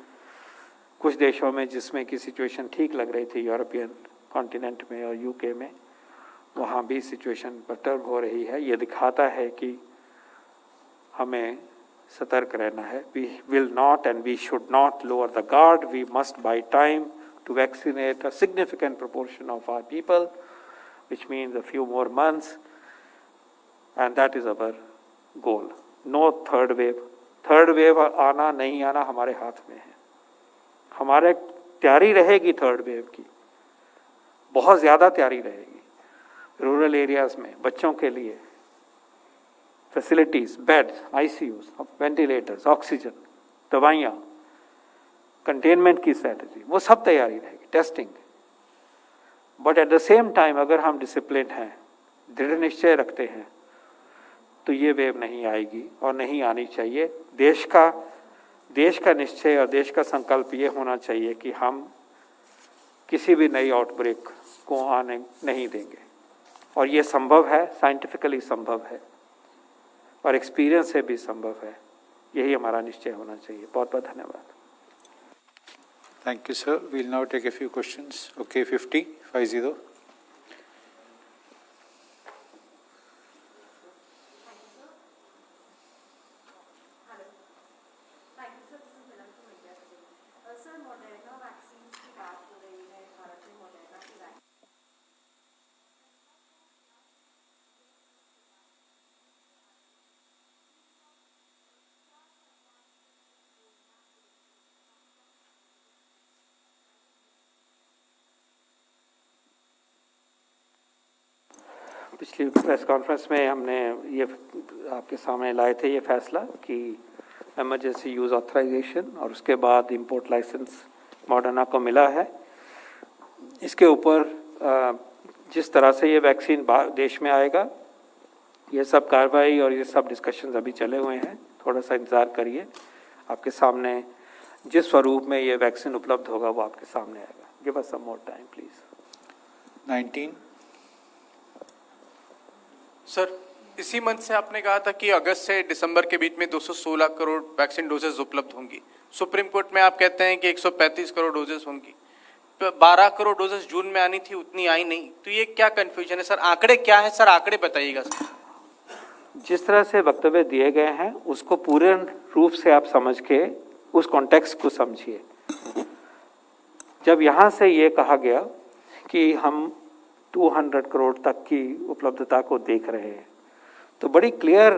कुछ देशों में जिसमें की सिचुएशन ठीक लग रही थी, यूरोपियन कॉन्टिनेंट में और यूके में, वहाँ भी सिचुएशन पर्टर्ब हो रही है। ये दिखाता है कि हमें सतर्क रहना है। We will not and we should not lower the guard. We must by time to vaccinate a significant proportion of our people, which means a few more months, and that is our goal. No third wave. Third wave आना नहीं आना हमारे हाथ में है। हमारे तैयारी रहेगी थर्ड वेव की, बहुत ज़्यादा तैयारी रहेगी। रूरल एरियाज में बच्चों के लिए facilities, beds, ICUs, ventilators, oxygen, दवाइयाँ, कंटेनमेंट की स्ट्रैटेजी, वो सब तैयारी रहेगी, testing. But at the same time अगर हम डिसिप्लिन हैं, दृढ़ निश्चय रखते हैं, तो ये वेव नहीं आएगी और नहीं आनी चाहिए। देश का निश्चय और देश का संकल्प ये होना चाहिए कि हम किसी भी नई आउटब्रेक को आने नहीं देंगे, और ये संभव है, साइंटिफिकली संभव है और एक्सपीरियंस से भी संभव है। यही हमारा निश्चय होना चाहिए। बहुत बहुत धन्यवाद। Thank you, sir. We'll now take a few questions. Okay, 50. पिछली प्रेस कॉन्फ्रेंस में हमने ये आपके सामने लाए थे ये फैसला कि इमरजेंसी यूज़ ऑथराइजेशन और उसके बाद इंपोर्ट लाइसेंस मॉडर्ना को मिला है। इसके ऊपर जिस तरह से ये वैक्सीन देश में आएगा, ये सब कार्रवाई और ये सब डिस्कशंस अभी चले हुए हैं। थोड़ा सा इंतज़ार करिए, आपके सामने जिस स्वरूप में ये वैक्सीन उपलब्ध होगा वो आपके सामने आएगा। Give us some more time please. 19. Sir, इसी मंथ से आपने कहा था कि अगस्त से दिसंबर के बीच में 216 करोड़ वैक्सीन डोजेज उपलब्ध होंगी। सुप्रीम कोर्ट में आप कहते हैं कि 135 करोड़ डोजेज होंगी। 12 करोड़ डोजेज जून में आनी थी, उतनी आई नहीं, तो ये क्या कंफ्यूजन है सर? आंकड़े क्या है सर? आंकड़े बताइएगा सर। जिस तरह से वक्तव्य दिए गए हैं उसको पूर्ण रूप से आप समझ के उस कॉन्टेक्स्ट को समझिए। जब यहाँ से ये कहा गया कि हम 200 करोड़ तक की उपलब्धता को देख रहे हैं, तो बड़ी क्लियर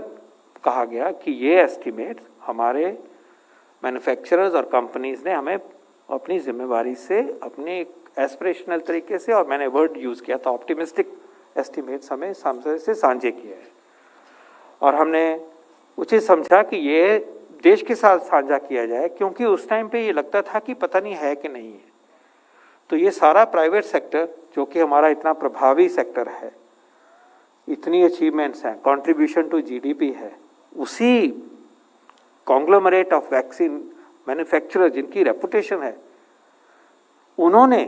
कहा गया कि ये एस्टीमेट हमारे मैन्युफैक्चरर्स और कंपनीज ने हमें अपनी जिम्मेवारी से, अपने एस्पिरेशनल तरीके से, और मैंने वर्ड यूज़ किया था ऑप्टिमिस्टिक एस्टीमेट्स, हमें से साझे किए हैं। और हमने उचित समझा कि ये देश के साथ साझा किया जाए, क्योंकि उस टाइम पे ये लगता था कि पता नहीं है कि नहीं है। तो ये सारा प्राइवेट सेक्टर, जो कि हमारा इतना प्रभावी सेक्टर है, इतनी अचीवमेंट्स हैं, कंट्रीब्यूशन टू जीडीपी है, उसी कॉन्ग्लोमरेट ऑफ वैक्सीन मैन्युफैक्चरर जिनकी रेपुटेशन है, उन्होंने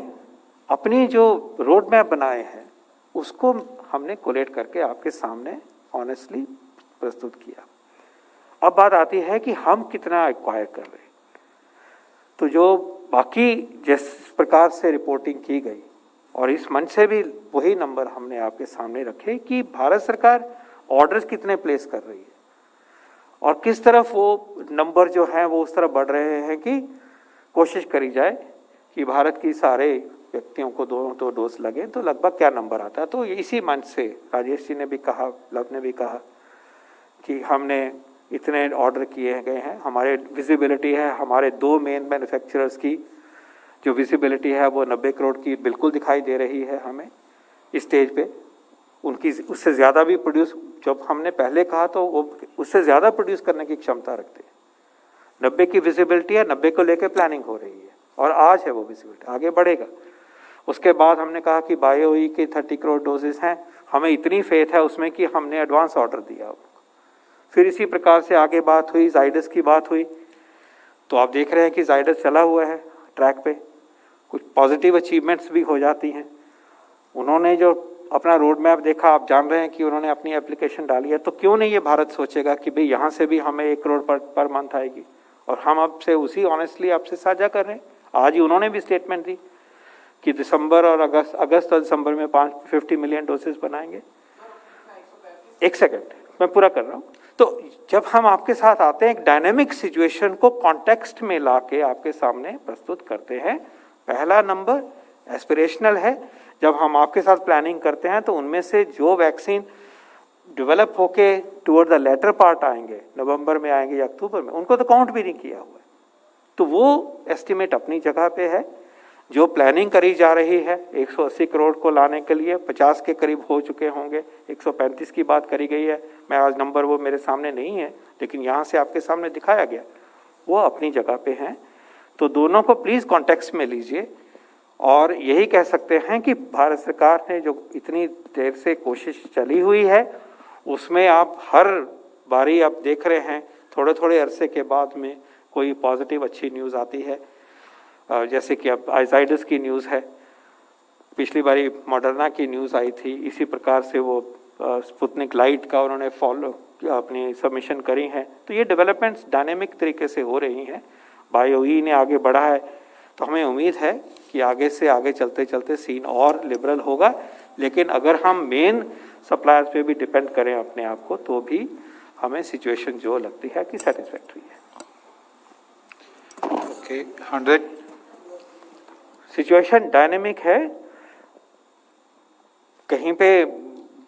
अपनी जो रोड मैप बनाए हैं उसको हमने कोलेट करके आपके सामने ऑनेस्टली प्रस्तुत किया। अब बात आती है कि हम कितना एक्वायर कर रहे हैं। तो जो बाकी जिस प्रकार से रिपोर्टिंग की गई और इस मंच से भी वही नंबर हमने आपके सामने रखे कि भारत सरकार ऑर्डर्स कितने प्लेस कर रही है और किस तरफ वो नंबर जो हैं वो उस तरफ बढ़ रहे हैं कि कोशिश करी जाए कि भारत की सारे व्यक्तियों को दो डोज लगे तो लगभग क्या नंबर आता है। तो इसी मंच से राजेश जी ने भी कहा, लव ने भी कहा कि हमने इतने ऑर्डर किए गए हैं, हमारे विजिबिलिटी है, हमारे 2 मेन मैन्युफैक्चरर्स की जो विजिबिलिटी है वो 90 करोड़ की बिल्कुल दिखाई दे रही है हमें इस स्टेज पे। उनकी उससे ज़्यादा भी प्रोड्यूस, जब हमने पहले कहा तो वो उससे ज़्यादा प्रोड्यूस करने की क्षमता रखते हैं। 90 की विजिबिलिटी है, 90 को लेकर प्लानिंग हो रही है और आज है वो विजिबिलिटी, आगे बढ़ेगा। उसके बाद हमने कहा कि बायोई के 30 करोड़ डोजेस हैं, हमें इतनी फेथ है उसमें कि हमने एडवांस ऑर्डर दिया उनको। फिर इसी प्रकार से आगे बात हुई, जाइडस की बात हुई, तो आप देख रहे हैं कि जाइडस चला हुआ है ट्रैक पे, कुछ पॉजिटिव अचीवमेंट्स भी हो जाती हैं। उन्होंने जो अपना रोड मैप देखा, आप जान रहे हैं कि उन्होंने अपनी एप्लीकेशन डाली है, तो क्यों नहीं ये भारत सोचेगा कि भाई यहाँ से भी हमें 1 करोड़ पर मंथ आएगी। और हम आपसे उसी ऑनेस्टली आपसे साझा कर रहे हैं। आज ही उन्होंने भी स्टेटमेंट दी कि दिसंबर और अगस्त और दिसंबर में 50 मिलियन डोसेस बनाएंगे। एक सेकंड, मैं पूरा कर रहा हूँ। तो जब हम आपके साथ आते हैं, एक डायनेमिक सिचुएशन को कॉन्टेक्स्ट में लाके आपके सामने प्रस्तुत करते हैं। पहला नंबर एस्पिरेशनल है। जब हम आपके साथ प्लानिंग करते हैं तो उनमें से जो वैक्सीन डेवलप होके टुवर्ड द लेटर पार्ट आएंगे, नवंबर में आएंगे या अक्टूबर में, उनको तो काउंट भी नहीं किया हुआ है। तो वो एस्टिमेट अपनी जगह पे है। जो प्लानिंग करी जा रही है 180 करोड़ को लाने के लिए 50 के करीब हो चुके होंगे, 135 की बात करी गई है। मैं आज नंबर वो मेरे सामने नहीं है, लेकिन यहाँ से आपके सामने दिखाया गया, वो अपनी जगह पे हैं। तो दोनों को प्लीज़ कॉन्टेक्स्ट में लीजिए और यही कह सकते हैं कि भारत सरकार ने जो इतनी देर से कोशिश चली हुई है, उसमें आप हर बारी आप देख रहे हैं थोड़े थोड़े अरसे के बाद में कोई पॉजिटिव अच्छी न्यूज़ आती है। जैसे कि अब जाइडस की न्यूज़ है, पिछली बारी मॉडर्ना की न्यूज़ आई थी, इसी प्रकार से वो स्पुतनिक लाइट का उन्होंने फॉलो अपनी सबमिशन करी हैं। तो ये डेवलपमेंट्स डायनेमिक तरीके से हो रही हैं। बायोई ने आगे बढ़ा है, तो हमें उम्मीद है कि आगे से आगे चलते चलते सीन और लिबरल होगा। लेकिन अगर हम मेन सप्लायर्स पे भी डिपेंड करें अपने आप को, तो भी हमें सिचुएशन जो लगती है कि सेटिस्फैक्ट्री है। Okay, 100. सिचुएशन डायनेमिक है। कहीं पे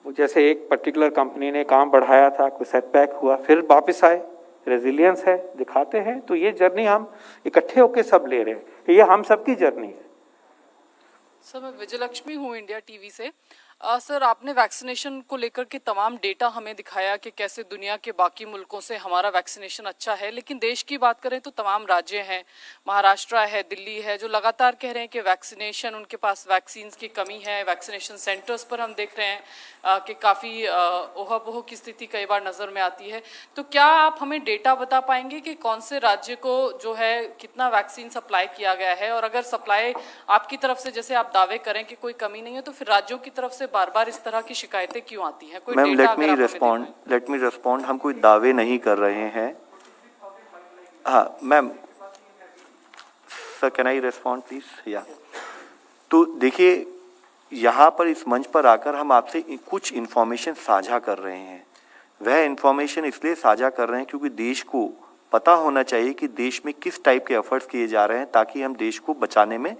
जैसे एक पर्टिकुलर कंपनी ने काम बढ़ाया था, कोई सेटबैक हुआ, फिर वापस आए, रेजिलियंस है, दिखाते हैं। तो ये जर्नी हम इकट्ठे होके सब ले रहे हैं, ये हम सबकी जर्नी है। सर, मैं विजयलक्ष्मी हूँ इंडिया टीवी से। सर, आपने वैक्सीनेशन को लेकर के तमाम डेटा हमें दिखाया कि कैसे दुनिया के बाकी मुल्कों से हमारा वैक्सीनेशन अच्छा है, लेकिन देश की बात करें तो तमाम राज्य हैं, महाराष्ट्र है, दिल्ली है, जो लगातार कह रहे हैं कि वैक्सीनेशन, उनके पास वैक्सीन की कमी है। वैक्सीनेशन सेंटर्स पर हम देख रहे हैं कि काफ़ी ओहापोह की स्थिति कई बार नज़र में आती है। तो क्या आप हमें डेटा बता पाएंगे कि कौन से राज्य को जो है कितना वैक्सीन सप्लाई किया गया है, और अगर सप्लाई आपकी तरफ से जैसे आप दावे करें कि कोई कमी नहीं है, तो फिर राज्यों की तरफ से बार बार इस तरह की शिकायतें क्यों आती हैं? कोई ma'am, data let me respond. हम कोई दावे नहीं कर रहे हैं। हाँ ma'am, sir can I respond please? या तो देखिए, यहाँ पर इस मंच पर आकर हम आपसे कुछ इन्फॉर्मेशन साझा कर रहे हैं। वह इन्फॉर्मेशन इसलिए साझा कर रहे हैं क्योंकि देश को पता होना चाहिए कि देश में किस टाइप के एफर्ट्स किए जा रहे हैं, ताकि हम देश को बचाने में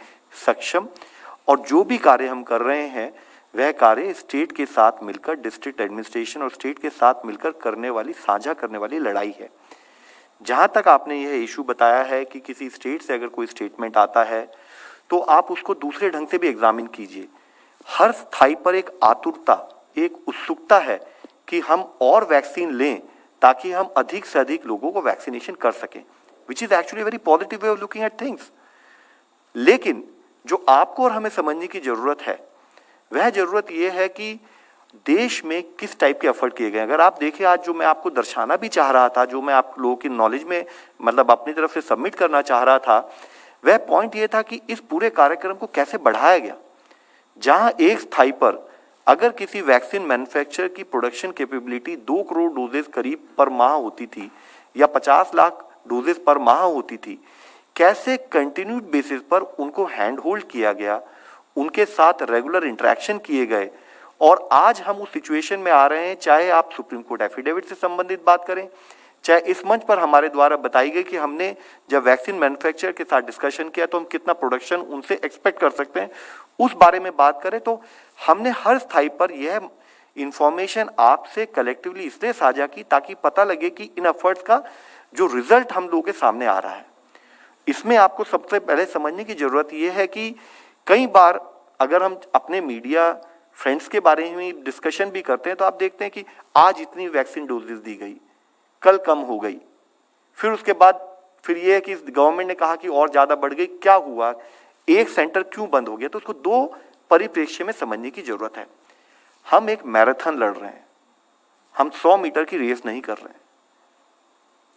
सक्षम, और जो भी कार्य हम कर रहे हैं वह कार्य स्टेट के साथ मिलकर, डिस्ट्रिक्ट एडमिनिस्ट्रेशन और स्टेट के साथ मिलकर करने वाली, साझा करने वाली लड़ाई है। जहाँ तक आपने यह इशू बताया है कि किसी स्टेट से अगर कोई स्टेटमेंट आता है तो आप उसको दूसरे ढंग से भी एग्जामिन कीजिए। हर स्थाई पर एक आतुरता, एक उत्सुकता है कि हम और वैक्सीन लें ताकि हम अधिक से अधिक लोगों को वैक्सीनेशन कर सकें, which is actually very positive way of looking at things. लेकिन जो आपको और हमें समझने की जरूरत है, वह जरूरत यह है कि देश में किस टाइप के एफर्ट किए गए। अगर आप देखें, आज जो मैं आपको दर्शाना भी चाह रहा था, जो मैं आप लोगों की नॉलेज में मतलब अपनी तरफ से सबमिट करना चाह रहा था, वह पॉइंट ये था कि इस पूरे कार्यक्रम को कैसे बढ़ाया गया। जहां एक स्थाई पर अगर किसी वैक्सीन मैन्युफैक्चरर की प्रोडक्शन कैपेबिलिटी 2 करोड़ डोजेस करीब पर माह होती थी या 50 लाख डोजेस पर माह होती थी, कैसे कंटिन्यूड बेसिस पर उनको हैंड होल्ड किया गया, उनके साथ रेगुलर इंटरेक्शन किए गए, और आज हम उस सिचुएशन में आ रहे हैं। चाहे आप सुप्रीम कोर्ट एफिडेविट से संबंधित बात करें, चाहे इस मंच पर हमारे द्वारा बताई गई कि हमने जब वैक्सीन मैन्युफैक्चरर के साथ डिस्कशन किया तो हम कितना प्रोडक्शन उनसे एक्सपेक्ट कर सकते हैं, उस बारे में बात करें तो हमने हर स्थाई पर यह इंफॉर्मेशन आपसे कलेक्टिवली इसलिए साझा की ताकि पता लगे कि इन एफर्ट्स का जो रिजल्ट हम लोगों के सामने आ रहा है। इसमें आपको सबसे पहले समझने की जरूरत यह है कि कई बार अगर हम अपने मीडिया फ्रेंड्स के बारे में डिस्कशन भी करते हैं तो आप देखते हैं कि आज इतनी वैक्सीन डोजेस दी गई, कल कम हो गई, फिर उसके बाद फिर ये है कि गवर्नमेंट ने कहा कि और ज्यादा बढ़ गई, क्या हुआ, एक सेंटर क्यों बंद हो गया। तो उसको दो परिप्रेक्ष्य में समझने की जरूरत है। हम एक मैराथन लड़ रहे हैं, हम 100 मीटर की रेस नहीं कर रहे हैं।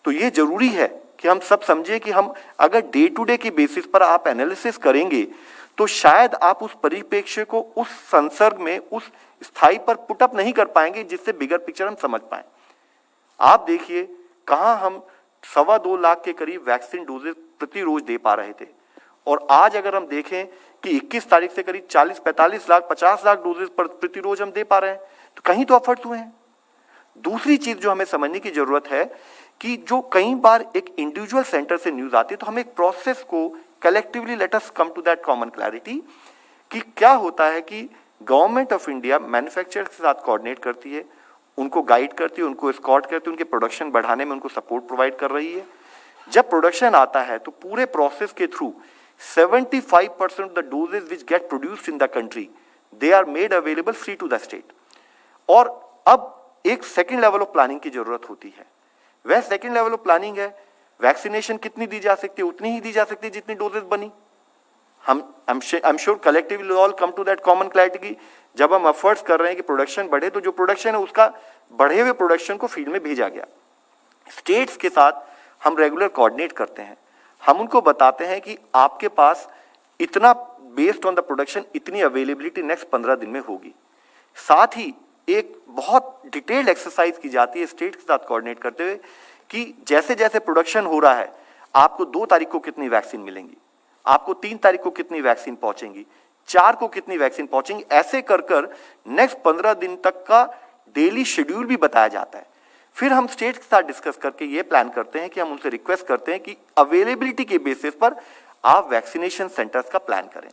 तो ये जरूरी है कि हम सब समझे कि हम अगर डे टू डे की बेसिस पर आप एनालिसिस करेंगे तो शायद आप उस परिप्रेक्ष्य को उस संसर्ग में उस स्थाई पर पुटअप नहीं कर पाएंगे जिससे बिगर पिक्चर हम समझ पाए। आप देखिए कहां हम 2.25 लाख के करीब वैक्सीन डोजेस प्रति रोज दे पा रहे थे और आज अगर हम देखें कि 21 तारीख से करीब 40-45 लाख 50 लाख डोजेस प्रति रोज हम दे पा रहे हैं, तो कहीं तो एफर्ट्स हुए हैं। दूसरी चीज जो हमें समझने की जरूरत है कि जो कई बार एक इंडिविजुअल सेंटर से न्यूज आती है तो हम एक प्रोसेस को collectively let us come to that common clarity कि क्या होता है कि गवर्नमेंट ऑफ इंडिया मैन्युफैक्चरर के साथ कोऑर्डिनेट करती है, उनको गाइड करती है, उनको एस्कॉर्ट करती है, उनके प्रोडक्शन बढ़ाने में उनको सपोर्ट प्रोवाइड कर रही है। जब प्रोडक्शन आता है तो पूरे प्रोसेस के through 75% of the doses which get produced in the country they are made available free to the state। और अब एक सेकंड लेवल ऑफ प्लानिंग की जरूरत होती है। वह सेकंड लेवल ऑफ प्लानिंग है वैक्सीनेशन कितनी दी जा सकती है, उतनी ही दी जा सकती है जितनी डोजेस बनी। I'm sure collectively all come to that common clarity कि जब हम एफर्ट्स कर रहे हैं कि प्रोडक्शन बढ़े तो जो प्रोडक्शन है उसका बढ़े हुए प्रोडक्शन को फील्ड में भेजा गया। स्टेट्स के साथ हम रेगुलर कोऑर्डिनेट करते हैं, हम उनको बताते हैं कि आपके पास इतना बेस्ड ऑन द प्रोडक्शन इतनी अवेलेबिलिटी नेक्स्ट 15 दिन में होगी। साथ ही एक बहुत डिटेल्ड एक्सरसाइज की जाती है स्टेट के साथ कोऑर्डिनेट करते हुए कि जैसे जैसे प्रोडक्शन हो रहा है आपको 2 तारीख को कितनी वैक्सीन मिलेंगी, आपको 3 तारीख को कितनी वैक्सीन पहुंचेंगी, 4 को कितनी वैक्सीन पहुंचेंगी, ऐसे कर कर नेक्स्ट 15 दिन तक का डेली शेड्यूल भी बताया जाता है। फिर हम स्टेट के साथ डिस्कस करके ये प्लान करते हैं कि हम उनसे रिक्वेस्ट करते हैं कि अवेलेबिलिटी के बेसिस पर आप वैक्सीनेशन सेंटर्स का प्लान करें।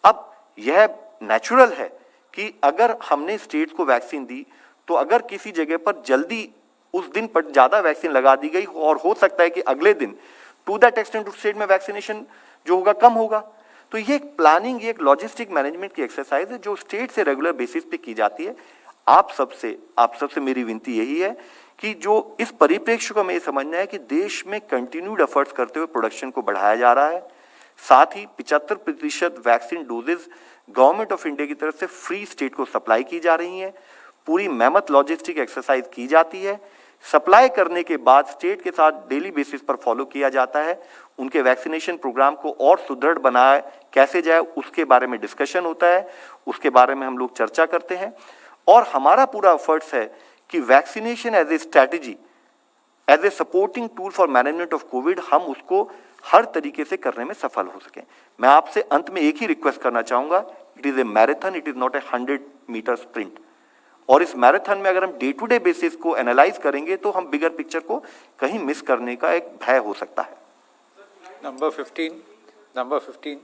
अब यह नेचुरल है कि अगर हमने स्टेट को वैक्सीन दी तो अगर किसी जगह पर जल्दी उस दिन पर ज्यादा वैक्सीन लगा दी गई और हो सकता है कि अगले दिन टू दैट एक्सटेंट स्टेट में वैक्सीनेशन जो होगा कम होगा। तो ये एक प्लानिंग, ये एक लॉजिस्टिक मैनेजमेंट की एक्सरसाइज है जो स्टेट से रेगुलर बेसिस पे की जाती है। आप सबसे मेरी विनती यही है कि जो इस परिप्रेक्ष्य को हमें ये समझना है कि देश में कंटिन्यूड एफर्ट्स करते हुए प्रोडक्शन को बढ़ाया जा रहा है। साथ ही 75% vaccine doses government of India की तरफ से फ्री स्टेट को सप्लाई की जा रही हैं। पूरी मेहनत लॉजिस्टिक एक्सरसाइज की जाती है। सप्लाई करने के बाद स्टेट के साथ डेली बेसिस पर फॉलो किया जाता है। उनके वैक्सीनेशन प्रोग्राम को और सुदृढ़ बनाए कैसे जाए उसके बारे में डिस्कशन होता है, उसके बारे में हम लोग चर्चा करते हैं। और हमारा पूरा एफर्ट्स है कि vaccination as a strategy, as a supporting tool for management of Covid, हम उसको हर तरीके से करने में सफल हो सकें। मैं आपसे अंत में एक ही रिक्वेस्ट करना चाहूंगा, it is a marathon, it is not a 100 metre sprint. और इस मैराथन में अगर हम डे टू डे बेसिस को एनालाइज करेंगे तो हम बिगर पिक्चर को कहीं मिस करने का एक भय हो सकता है। नंबर 15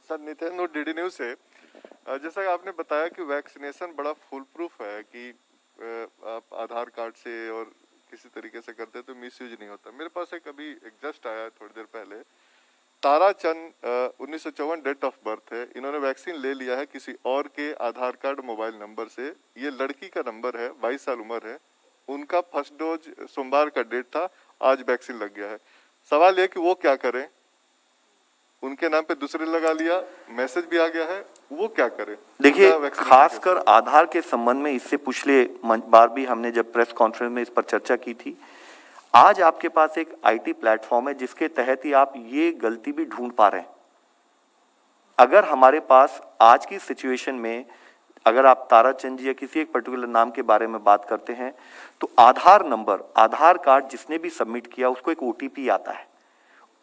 सर, नितिन और डीडी न्यूज से जैसा कि आपने बताया कि वैक्सीनेशन बड़ा फुल प्रूफ है कि आप आधार कार्ड से और किसी तरीके से करते हैं तो मिसयूज नहीं होता। मेरे पास एक अभी जस्ट आया थोड़ी देर पहले, ताराचंद 1954 डेट ऑफ बर्थ है, इन्होंने वैक्सीन ले लिया है किसी और के आधार कार्ड मोबाइल नंबर से। ये लड़की का नंबर है, 22 साल उम्र है, उनका फर्स्ट डोज सोमवार का डेट था, आज वैक्सीन लग गया है। सवाल यह कि वो क्या करें, उनके नाम पे दूसरे लगा लिया, मैसेज भी आ गया है, वो क्या करें? देखिए, खासकर आधार के संबंध में इससे पिछले बार भी हमने जब प्रेस कॉन्फ्रेंस में इस पर चर्चा की थी। आज आपके पास एक आईटी प्लेटफॉर्म है जिसके तहत ही आप ये गलती भी ढूंढ पा रहे हैं। अगर हमारे पास आज की सिचुएशन में अगर आप ताराचंद जी या किसी एक पर्टिकुलर नाम के बारे में बात करते हैं तो आधार नंबर, आधार कार्ड जिसने भी सबमिट किया उसको एक ओटीपी आता है।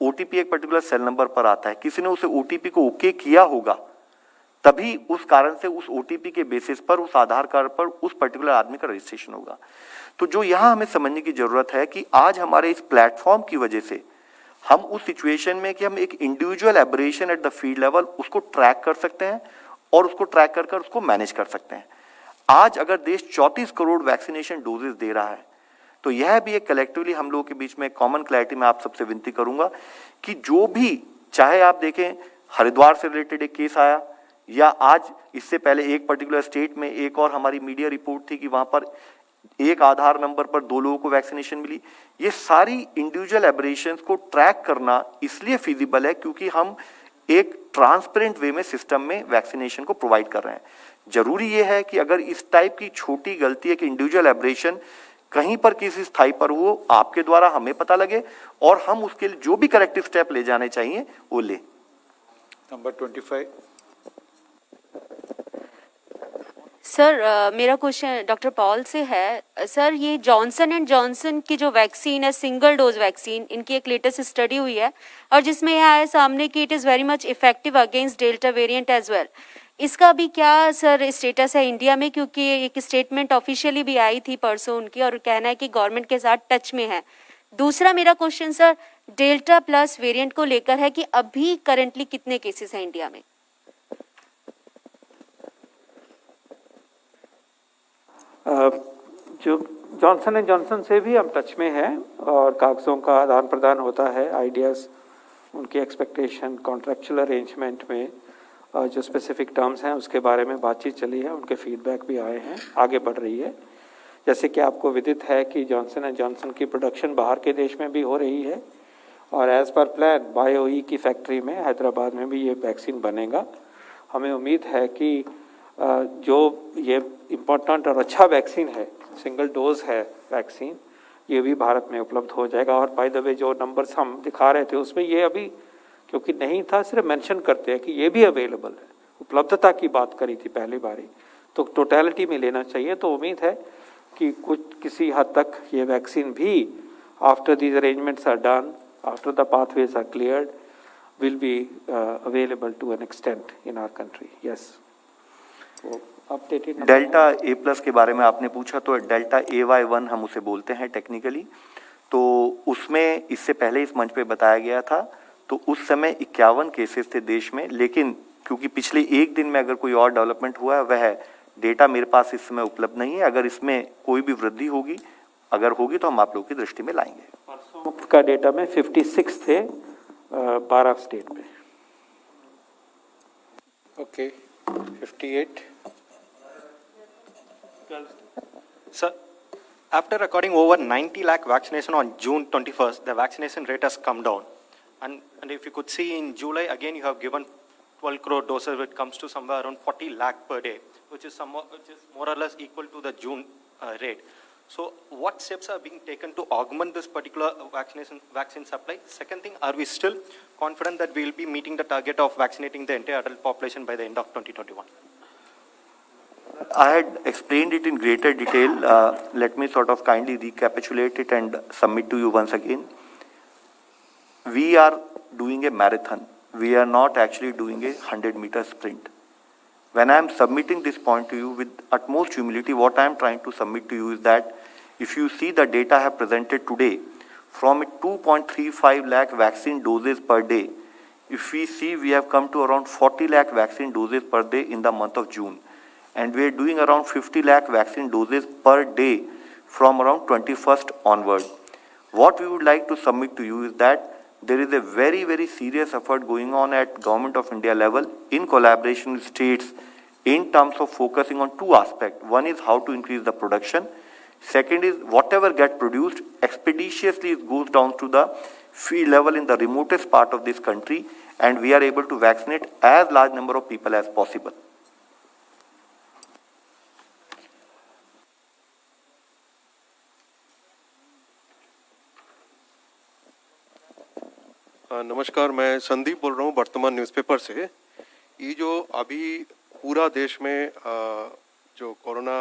ओटीपी एक पर्टिकुलर सेल नंबर पर आता है, किसी ने उसे ओटीपी को ओके किया होगा तभी उस कारण से उस ओटीपी के बेसिस पर उस आधार कार्ड पर उस पर्टिकुलर आदमी का रजिस्ट्रेशन होगा। तो जो यहाँ हमें समझने की जरूरत है कि आज हमारे इस प्लेटफॉर्म की वजह से हम उस सिचुएशन में कि हम एक individual aberration at the field level उसको ट्रैक कर सकते हैं और उसको ट्रैक कर कर उसको मैनेज कर सकते हैं। आज अगर देश 34 करोड़ वैक्सीनेशन डोजेस दे रहा है तो यह भी एक कलेक्टिवली हम लोगों के बीच में कॉमन क्लैरिटी में आप सबसे विनती करूंगा कि जो भी, चाहे आप देखें हरिद्वार से रिलेटेड एक केस आया या आज इससे पहले एक पर्टिकुलर स्टेट में एक और हमारी मीडिया रिपोर्ट थी कि वहां पर एक आधार नंबर पर 2 लोगों को वैक्सीनेशन मिली, ये सारी इंडिविजुअल एबरेशंस को ट्रैक करना इसलिए फिजिबल है क्योंकि हम एक ट्रांसपेरेंट वे में सिस्टम में वैक्सीनेशन को प्रोवाइड कर रहे हैं। जरूरी ये है कि अगर इस टाइप की छोटी गलती है कि इंडिविजुअल एबरेशन कहीं पर किसी स्थाई पर हो, आपके द्वारा हमें पता लगे और हम उसके लिए जो भी करेक्टिव स्टेप ले जाने चाहिए वो ले। नंबर 25। सर मेरा क्वेश्चन डॉक्टर पॉल से है। सर ये जॉनसन एंड जॉनसन की जो वैक्सीन है, सिंगल डोज वैक्सीन, इनकी एक लेटेस्ट स्टडी हुई है और जिसमें यह आया सामने कि it is very much effective against Delta variant as well. इसका भी क्या सर स्टेटस है इंडिया में, क्योंकि एक स्टेटमेंट ऑफिशियली भी आई थी परसों उनकी और कहना है कि गवर्नमेंट के साथ टच में है। दूसरा मेरा question sir delta plus variant को लेकर है कि अभी करंटली कितने केसेस हैं इंडिया में? जो जॉनसन एंड जॉनसन से भी हम टच में हैं और कागज़ों का आदान प्रदान होता है, आइडियाज़, उनकी एक्सपेक्टेशन, कॉन्ट्रैक्चुअल अरेंजमेंट में जो स्पेसिफिक टर्म्स हैं उसके बारे में बातचीत चली है, उनके फीडबैक भी आए हैं, आगे बढ़ रही है। जैसे कि आपको विदित है कि जॉनसन एंड जॉनसन की प्रोडक्शन बाहर के देश में भी हो रही है और एज़ पर प्लान बायोई की फैक्ट्री में हैदराबाद में भी ये वैक्सीन बनेगा। हमें उम्मीद है कि जो ये इम्पोर्टेंट और अच्छा वैक्सीन है, सिंगल डोज है वैक्सीन, ये भी भारत में उपलब्ध हो जाएगा। और बाय द वे जो नंबर्स हम दिखा रहे थे उसमें ये अभी क्योंकि नहीं था, सिर्फ मेंशन करते हैं कि ये भी अवेलेबल है। उपलब्धता की बात करी थी पहली बारी, तो टोटलिटी में लेना चाहिए। तो उम्मीद है कि कुछ किसी हद तक ये वैक्सीन भी after these arrangements are done, after the pathways are cleared, will be available to an extent in our country. Yes. Delta A plus के बारे में आपने पूछा, तो डेल्टा AY1 हम उसे बोलते हैं टेक्निकली। तो उसमें इससे पहले इस मंच पे बताया गया था, तो उस समय 51 केसेस थे देश में, लेकिन क्योंकि पिछले एक दिन में अगर कोई और डेवलपमेंट हुआ है, वह डेटा मेरे पास इस समय उपलब्ध नहीं है। अगर इसमें कोई भी वृद्धि होगी, अगर होगी तो हम आप लोगों की दृष्टि में लाएंगे। परसों का डेटा में 56 थे 12 स्टेट में। Okay, 58। Sir, after recording over 90 lakh vaccination on June 21st, the vaccination rate has come down. And if you could see in July, again you have given 12 crore doses, which comes to somewhere around 40 lakh per day, which is more or less equal to the June rate. So what steps are being taken to augment this particular vaccine supply? Second thing, are we still confident that we will be meeting the target of vaccinating the entire adult population by the end of 2021? I had explained it in greater detail. Let me sort of kindly recapitulate it and submit to you once again. We are doing a marathon. We are not actually doing a 100-meter sprint. When I am submitting this point to you with utmost humility, what I am trying to submit to you is that if you see the data I have presented today, from 2.35 lakh vaccine doses per day, if we see we have come to around 40 lakh vaccine doses per day in the month of June. And we are doing around 50 lakh vaccine doses per day from around 21st onward. What we would like to submit to you is that there is a very, very serious effort going on at Government of India level in collaboration with states in terms of focusing on two aspects. One is how to increase the production. Second is whatever gets produced expeditiously goes down to the field level in the remotest part of this country, and we are able to vaccinate as large number of people as possible. नमस्कार, मैं संदीप बोल रहा हूँ वर्तमान newspaper से। ये जो अभी पूरा देश में जो कोरोना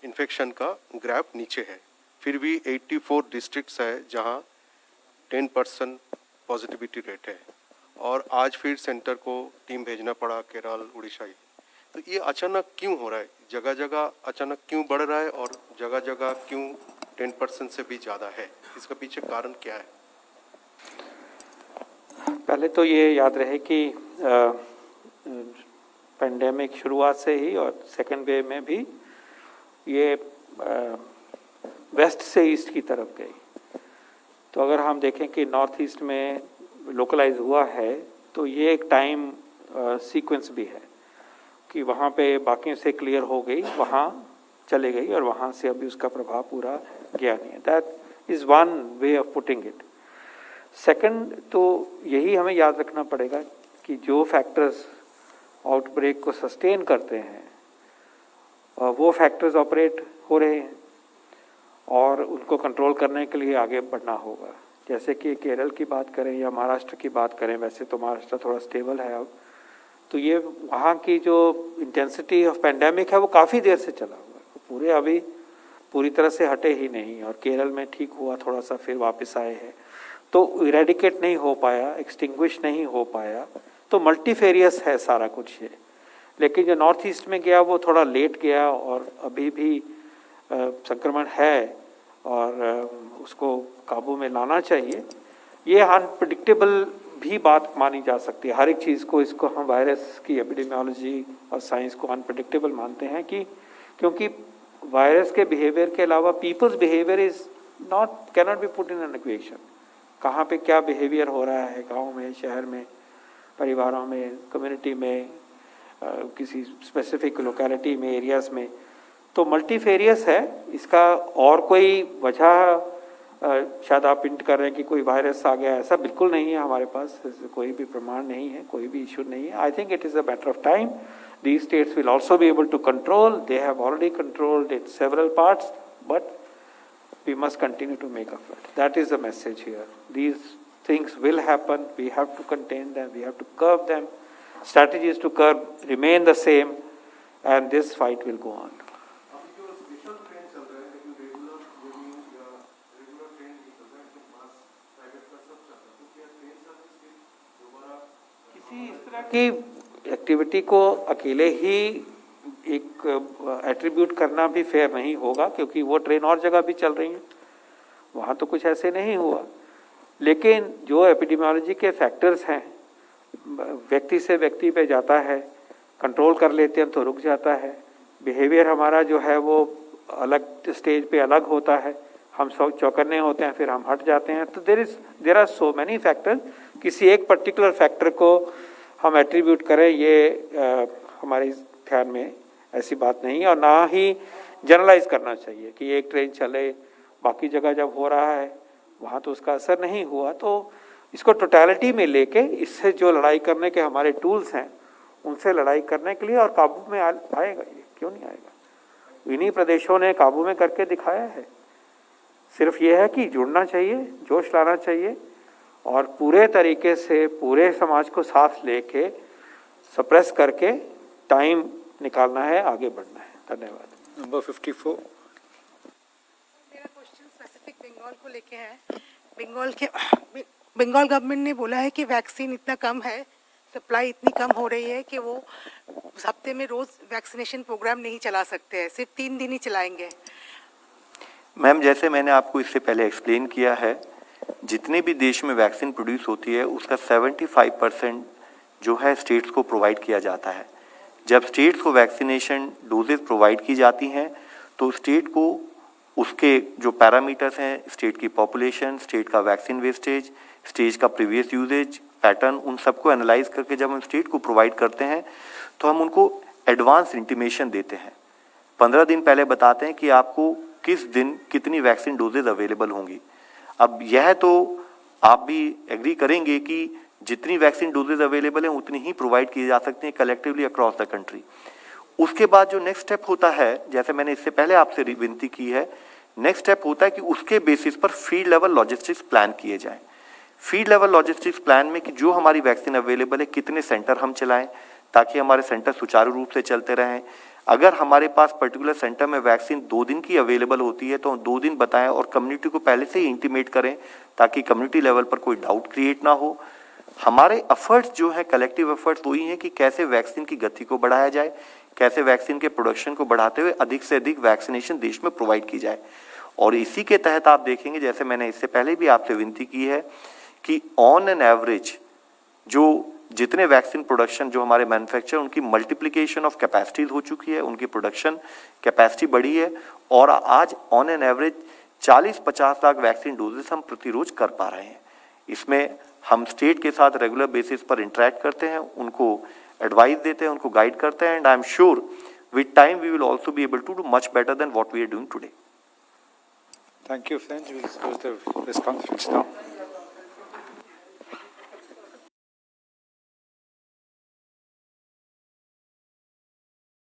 इन्फेक्शन का ग्राफ नीचे है, फिर भी 84 डिस्ट्रिक्ट्स है जहाँ 10% पॉजिटिविटी रेट है और आज फिर सेंटर को टीम भेजना पड़ा केरल उड़ीसा ही। तो ये अचानक क्यों हो रहा है? जगह जगह अचानक क्यों बढ़ रहा है और जगह जगह क्यों 10% से भी ज़्यादा है? इसका पीछे कारण क्या है? पहले तो ये याद रहे कि पेंडेमिक शुरुआत से ही और सेकेंड वेव में भी ये वेस्ट से ईस्ट की तरफ गई। तो अगर हम देखें कि नॉर्थ ईस्ट में लोकलाइज हुआ है तो ये एक टाइम सीक्वेंस भी है कि वहाँ पे बाकियों से क्लियर हो गई, वहाँ चले गई और वहाँ से अभी उसका प्रभाव पूरा गया नहीं है। That is one way of putting it. Second तो यही हमें याद रखना पड़ेगा कि जो फैक्टर्स आउटब्रेक को सस्टेन करते हैं वो फैक्टर्स ऑपरेट हो रहे हैं और उनको कंट्रोल करने के लिए आगे बढ़ना होगा। जैसे कि केरल की बात करें या महाराष्ट्र की बात करें, वैसे तो महाराष्ट्र थोड़ा स्टेबल है अब, तो ये वहाँ की जो इंटेंसिटी ऑफ पेंडेमिक है वो काफ़ी देर से चला हुआ है, पूरे अभी पूरी तरह से हटे ही नहीं। और केरल में ठीक हुआ थोड़ा सा, फिर वापस आए हैं, तो इरेडिकेट नहीं हो पाया, एक्सटिंग्विश नहीं हो पाया, तो मल्टीफेरियस है सारा कुछ ये। लेकिन जो नॉर्थ ईस्ट में गया वो थोड़ा लेट गया और अभी भी संक्रमण है और उसको काबू में लाना चाहिए। ये अनप्रेडिक्टेबल भी बात मानी जा सकती है। हर एक चीज़ को, इसको हम वायरस की एपिडेमियोलॉजी और साइंस को अनप्रेडिक्टेबल मानते हैं कि क्योंकि वायरस के बिहेवियर के अलावा peoples behaviour is can not be put in an equation. कहाँ पे क्या बिहेवियर हो रहा है, गाँव में, शहर में, परिवारों में, कम्युनिटी में, किसी स्पेसिफिक लोकेलिटी में, एरियाज में, तो मल्टीफेरियस है। इसका और कोई वजह शायद आप इंट कर रहे हैं कि कोई वायरस आ गया, ऐसा बिल्कुल नहीं है हमारे पास, कोई भी प्रमाण नहीं है, कोई भी इशू नहीं है। I think it is a matter of time. These states will also be able to control. They have already controlled it several parts, but we must continue to make effort. That is the message here. These things will happen. We have to contain them. We have to curb them. Strategies to curb remain the same, and this fight will go on. किसी इस तरह की activity को अकेले ही एक attribute करना भी fair नहीं होगा, क्योंकि वो ट्रेन और जगह भी चल रही हैं, वहाँ तो कुछ ऐसे नहीं हुआ। लेकिन जो एपिडेमियोलॉजी के फैक्टर्स हैं, व्यक्ति से व्यक्ति पे जाता है, कंट्रोल कर लेते हैं तो रुक जाता है, बिहेवियर हमारा जो है वो अलग स्टेज पे अलग होता है, हम सब चौकन्ने होते हैं, फिर हम हट जाते हैं। तो there are so many factor. किसी एक पर्टिकुलर फैक्टर को हम एट्रीब्यूट करें, ये हमारे ध्यान में ऐसी बात नहीं है, और ना ही जनरलाइज करना चाहिए कि एक ट्रेन चले, बाकी जगह जब हो रहा है वहाँ तो उसका असर नहीं हुआ। तो इसको टोटलिटी में लेके, इससे जो लड़ाई करने के हमारे टूल्स हैं उनसे लड़ाई करने के लिए, और काबू में आएगा, ये क्यों नहीं आएगा। इन्हीं प्रदेशों ने काबू में करके दिखाया है। सिर्फ ये है कि जुड़ना चाहिए, जोश लाना चाहिए, और पूरे तरीके से पूरे समाज को साथ लेके सप्रेस करके टाइम निकालना है, आगे बढ़ना है। धन्यवाद। नंबर 54। मेरा क्वेश्चन स्पेसिफिक बंगाल को लेके है। बंगाल गवर्नमेंट ने बोला है कि वैक्सीन इतना कम है, सप्लाई इतनी कम हो रही है कि वो हफ्ते में रोज वैक्सीनेशन प्रोग्राम नहीं चला सकते हैं, सिर्फ 3 दिन ही चलाएंगे। मैम, जैसे मैंने आपको इससे पहले एक्सप्लेन किया है, जितने भी देश में वैक्सीन प्रोड्यूस होती है उसका 75% जो है स्टेट्स को प्रोवाइड किया जाता है। जब स्टेट्स को वैक्सीनेशन डोजेस प्रोवाइड की जाती हैं तो स्टेट को उसके जो पैरामीटर्स हैं, स्टेट की पॉपुलेशन, स्टेट का वैक्सीन वेस्टेज, स्टेट का प्रीवियस यूजेज पैटर्न, उन सबको एनालाइज करके जब हम स्टेट को प्रोवाइड करते हैं तो हम उनको एडवांस इंटीमेशन देते हैं। 15 दिन पहले बताते हैं कि आपको किस दिन कितनी वैक्सीन डोजेज अवेलेबल होंगी। अब यह तो आप भी एग्री करेंगे कि जितनी वैक्सीन डोजेज अवेलेबल हैं उतनी ही प्रोवाइड की जा सकती हैं कलेक्टिवली अक्रॉस द कंट्री। उसके बाद जो नेक्स्ट स्टेप होता है, जैसे मैंने इससे पहले आपसे विनती की है, नेक्स्ट स्टेप होता है कि उसके बेसिस पर फील्ड लेवल लॉजिस्टिक्स प्लान किए जाएं। फील्ड लेवल लॉजिस्टिक्स प्लान में कि जो हमारी वैक्सीन अवेलेबल है कितने सेंटर हम चलाएं ताकि हमारे सेंटर सुचारू रूप से चलते रहें। अगर हमारे पास पर्टिकुलर सेंटर में वैक्सीन 2 दिन की अवेलेबल होती है तो 2 दिन बताएं और कम्युनिटी को पहले से ही इंटीमेट करें ताकि कम्युनिटी लेवल पर कोई डाउट क्रिएट ना हो। हमारे एफर्ट्स जो है कलेक्टिव एफर्ट्स वही हैं कि कैसे वैक्सीन की गति को बढ़ाया जाए, कैसे वैक्सीन के प्रोडक्शन को बढ़ाते हुए अधिक से अधिक वैक्सीनेशन देश में प्रोवाइड की जाए। और इसी के तहत आप देखेंगे, जैसे मैंने इससे पहले भी आपसे विनती की है कि ऑन एन एवरेज जो जितने वैक्सीन प्रोडक्शन जो हमारे मैन्युफैक्चर उनकी मल्टीप्लिकेशन ऑफ कैपेसिटीज हो चुकी है, उनकी प्रोडक्शन कैपेसिटी बढ़ी है और आज on an average 40-50 lakh vaccine doses हम प्रति रोज कर पा रहे हैं। इसमें हम स्टेट के साथ रेगुलर बेसिस पर इंटरेक्ट करते हैं, उनको एडवाइस देते हैं, उनको गाइड करते हैं, and I am sure with time we will also be able to do much better than what we are doing today. Thank you, friends. We'll close the press conference now.